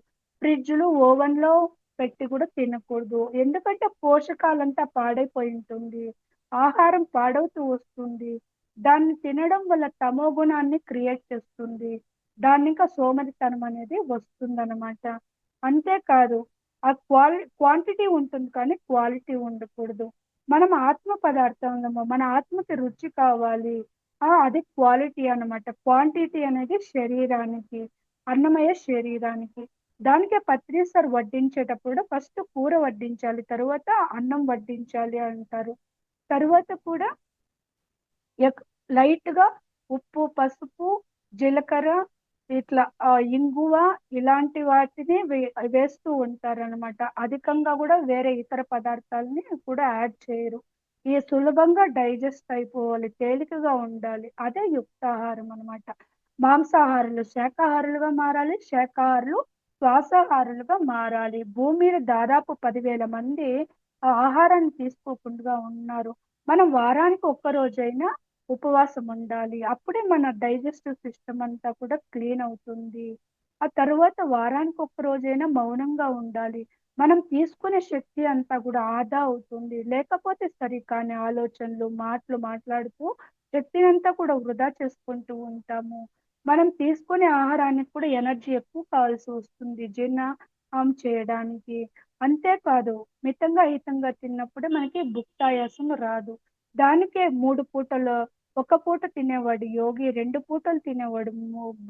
ఫ్రిడ్జ్‌లు, ఓవెన్‌లో పెట్టి కూడా తినకూడదు. ఎందుకంటే పోషకాలంతా పాడైపోయి ఉంటుంది. ఆహారం పాడవుతూ వస్తుంది. దాన్ని తినడం వల్ల తమో గుణాన్ని క్రియేట్ చేస్తుంది. దాన్నింకా సోమరితనం అనేది వస్తుందనమాట. అంతేకాదు, ఆ క్వాంటిటీ ఉంటుంది కానీ క్వాలిటీ ఉండకూడదు. మనం ఆత్మ పదార్థంలో మన ఆత్మకి రుచి కావాలి. అది క్వాలిటీ అన్నమాట. క్వాంటిటీ అనేది శరీరానికి, అన్నమయ శరీరానికి. దానికే పత్రిసార్ వడ్డించేటప్పుడు ఫస్ట్ కూర వడ్డించాలి. తరువాత అన్నం వడ్డించాలి అంటారు. తరువాత కూడా ఎక్ లైట్‌గా ఉప్పు, పసుపు, జీలకర్ర, ఇట్లా ఇంగువ ఇలాంటి వాటిని వేస్తూ ఉంటారనమాట. అధికంగా గూడా వేరే ఇతర పదార్థాలని కూడా యాడ్ చేయరు. ఈ సులభంగా డైజెస్ట్ అయిపోవాలి. తేలికగా ఉండాలి. అదే యుక్తాహారం అనమాట. మాంసాహారులు శాకాహారులుగా మారాలి. శాకాహారులు శ్వాసాహారులుగా మారాలి. భూమి మీద దాదాపు 10,000 మంది ఆహారాన్ని తీసుకోకుండా ఉన్నారు. మనం వారానికి ఒక్క రోజైనా ఉపవాసం ఉండాలి. అప్పుడే మన డైజెస్టివ్ సిస్టమ్ అంతా కూడా క్లీన్ అవుతుంది. ఆ తరువాత వారానికి ఒక్క రోజైనా మౌనంగా ఉండాలి. మనం తీసుకునే శక్తి అంతా కూడా ఆదా అవుతుంది. లేకపోతే సరికాని ఆలోచనలు, మాటలు మాట్లాడుతూ శక్తినంతా కూడా వృధా చేసుకుంటూ ఉంటాము. మనం తీసుకునే ఆహారానికి కూడా ఎనర్జీ ఎక్కువ కావాల్సి వస్తుంది చేయడానికి. అంతేకాదు మితంగా, హితంగా తిన్నప్పుడే మనకి భుక్తాయాసం రాదు. దానికే 3 పూటలు ఒక పూట తినేవాడు యోగి, 2 పూటలు తినేవాడు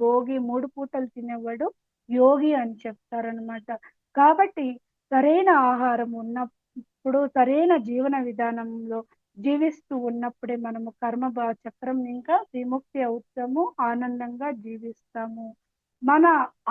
భోగి, 3 పూటలు తినేవాడు యోగి అని చెప్తారనమాట. కాబట్టి సరైన ఆహారం ఉన్నప్పుడు, సరైన జీవన విధానంలో జీవిస్తూ ఉన్నప్పుడే మనము చక్రం ఇంకా విముక్తి అవుతాము. ఆనందంగా జీవిస్తాము. మన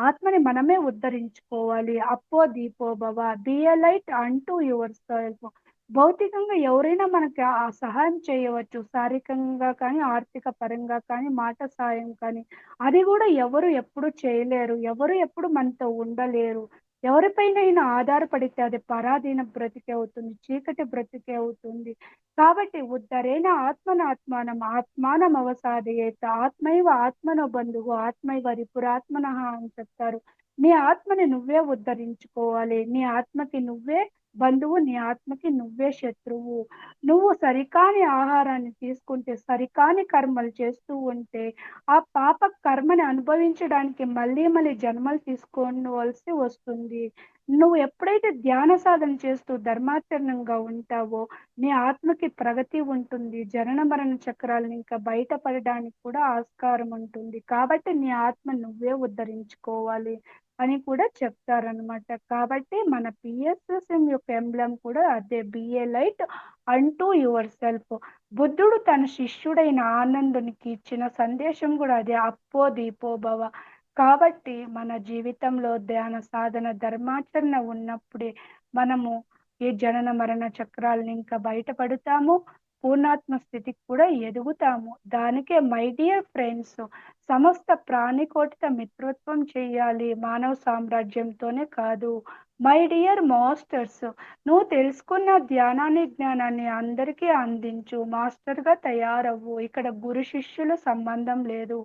ఆత్మని మనమే ఉద్ధరించుకోవాలి. అప్పో దీపో భవ. బి ఎ లైట్ అంటూ యువర్ సెల్ఫ్. భౌతికంగా ఎవరైనా మనకి సహాయం చేయవచ్చు. శారీరకంగా కానీ, ఆర్థిక పరంగా కానీ, మాట సాయం కానీ. అది గూడా ఎవరు ఎప్పుడు చేయలేరు. ఎవరు ఎప్పుడు మనతో ఉండలేరు. ఎవరిపైనైనా ఆధారపడితే అది పరాధీన బ్రతికే అవుతుంది. చీకటి బ్రతికే అవుతుంది. కాబట్టి ఉద్ధరేణ ఆత్మనాత్మానం ఆత్మానమవసాదయేత్. ఆత్మైవ ఆత్మనో బంధువు ఆత్మైవ రిపురాత్మనః అని చెప్తారు. నీ ఆత్మని నువ్వే ఉద్ధరించుకోవాలి. నీ ఆత్మకి నువ్వే బంధువు, నీ ఆత్మకి నువ్వే శత్రువు. నువ్వు సరికాని ఆహారాన్ని తీసుకుంటే, సరికాని కర్మలు చేస్తూ ఉంటే, ఆ పాప కర్మని అనుభవించడానికి మళ్ళీ మళ్ళీ జన్మలు తీసుకోవలసి వస్తుంది. నువ్వు ఎప్పుడైతే ధ్యాన సాధన చేస్తూ ధర్మాచరణంగా ఉంటావో, నీ ఆత్మకి ప్రగతి ఉంటుంది. జనన మరణ చక్రాలను ఇంకా బయటపడడానికి కూడా ఆస్కారం ఉంటుంది. కాబట్టి నీ ఆత్మ నువ్వే ఉద్ధరించుకోవాలి అని కూడా చెప్తారనమాట. కాబట్టి మన పిఎస్ఎస్ఎం యొక్క ఎంబ్లెమ్ కూడా అదే. బి ఎ లైట్ అంటూ యువర్ సెల్ఫ్. బుద్ధుడు తన శిష్యుడైన ఆనందునికి ఇచ్చిన సందేశం కూడా అదే. అప్పో దీపో భవ. కాబట్టి మన జీవితంలో ధ్యాన సాధన, ధర్మాచరణ ఉన్నప్పుడే మనము ఈ జనన మరణ చక్రాలను ఇంకా బయటపడతాము. పూర్ణాత్మ స్థితికి కూడా ఎదుగుతాము. దానికే మై డియర్ ఫ్రెండ్స్, సమస్త ప్రాణికోటితో మిత్రత్వం చేయాలి. మానవ సామ్రాజ్యంతోనే కాదు. మై డియర్ మాస్టర్స్, నువ్వు తెలుసుకున్న ధ్యానాన్ని, జ్ఞానాన్ని అందరికీ అందించు. మాస్టర్‌గా తయారవ్వు. ఇక్కడ గురు శిష్యుల సంబంధం లేదు.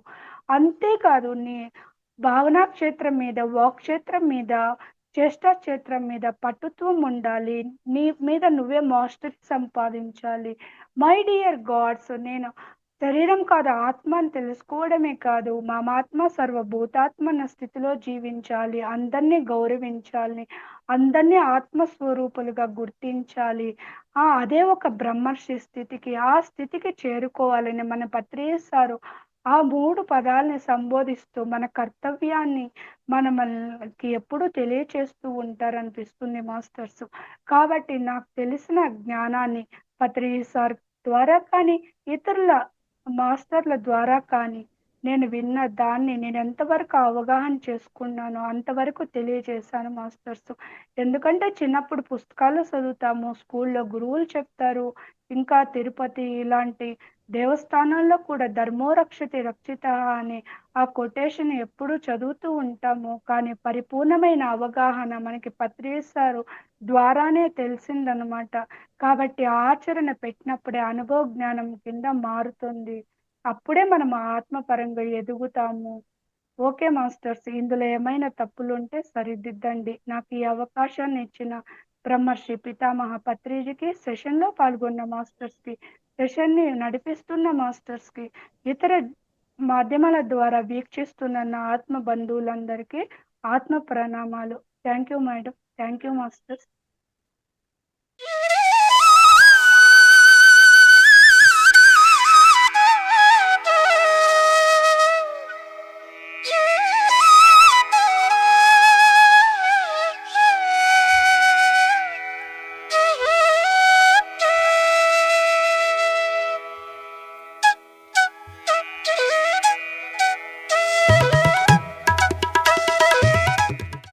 అంతేకాదు నీ భావనా క్షేత్రం మీద, వాక్ క్షేత్రం మీద, చేష్టా క్షేత్రం మీద పటుత్వం ఉండాలి. నీ మీద నువ్వే మాస్టరీ సంపాదించాలి. మై డియర్ గాడ్స్, నేను శరీరం కాదు ఆత్మ అని తెలుసుకోవడమే కాదు, మమాత్మ సర్వభూతాత్మన స్థితిలో జీవించాలి. అందరినీ గౌరవించాలి. అందరినీ ఆత్మస్వరూపులుగా గుర్తించాలి. అదే ఒక బ్రహ్మర్షి స్థితికి, ఆ స్థితికి చేరుకోవాలని మన పత్రిజీ సారు ఆ 3 పదాల్ని సంబోధిస్తూ మన కర్తవ్యాన్ని మనకి ఎప్పుడూ తెలియచేస్తూ ఉంటారనిపిస్తుంది మాస్టర్స్. కాబట్టి నాకు తెలిసిన జ్ఞానాన్ని పత్రిజీ సార్ ద్వారా కానీ, ఇతరుల మాస్టర్ల ద్వారా కానీ, నేను విన్న దాన్ని నేను ఎంతవరకు అవగాహన చేసుకున్నానో అంతవరకు తెలియజేశాను మాస్టర్స్. ఎందుకంటే చిన్నప్పుడు పుస్తకాల్లో చదువుతాము, స్కూల్లో గురువులు చెప్తారు. ఇంకా తిరుపతి ఇలాంటి దేవస్థానాల్లో కూడా ధర్మో రక్షతి రక్షితః అనే ఆ కొటేషన్ ఎప్పుడూ చదువుతూ ఉంటాము. కానీ పరిపూర్ణమైన అవగాహన మనకి పత్రిజీ సారు ద్వారానే తెలిసిందనమాట. కాబట్టి ఆచరణ పెట్టినప్పుడే అనుభవ జ్ఞానం కింద మారుతుంది. అప్పుడే మనం ఆత్మపరంగా ఎదుగుతాము. Okay masters. ఇందులో ఏమైనా తప్పులుంటే సరిదిద్దండి. నాకు ఈ అవకాశాన్ని ఇచ్చిన బ్రహ్మర్షి పితామహ పత్రిజీకి, సెషన్‌లో పాల్గొన్న మాస్టర్స్‌కి, సెషన్‌ని నడిపిస్తున్న మాస్టర్స్‌కి, ఇతర మాధ్యమాల ద్వారా వీక్షిస్తున్న నా ఆత్మ బంధువులందరికీ ఆత్మ ప్రణామాలు. Thank you madam. Thank you masters.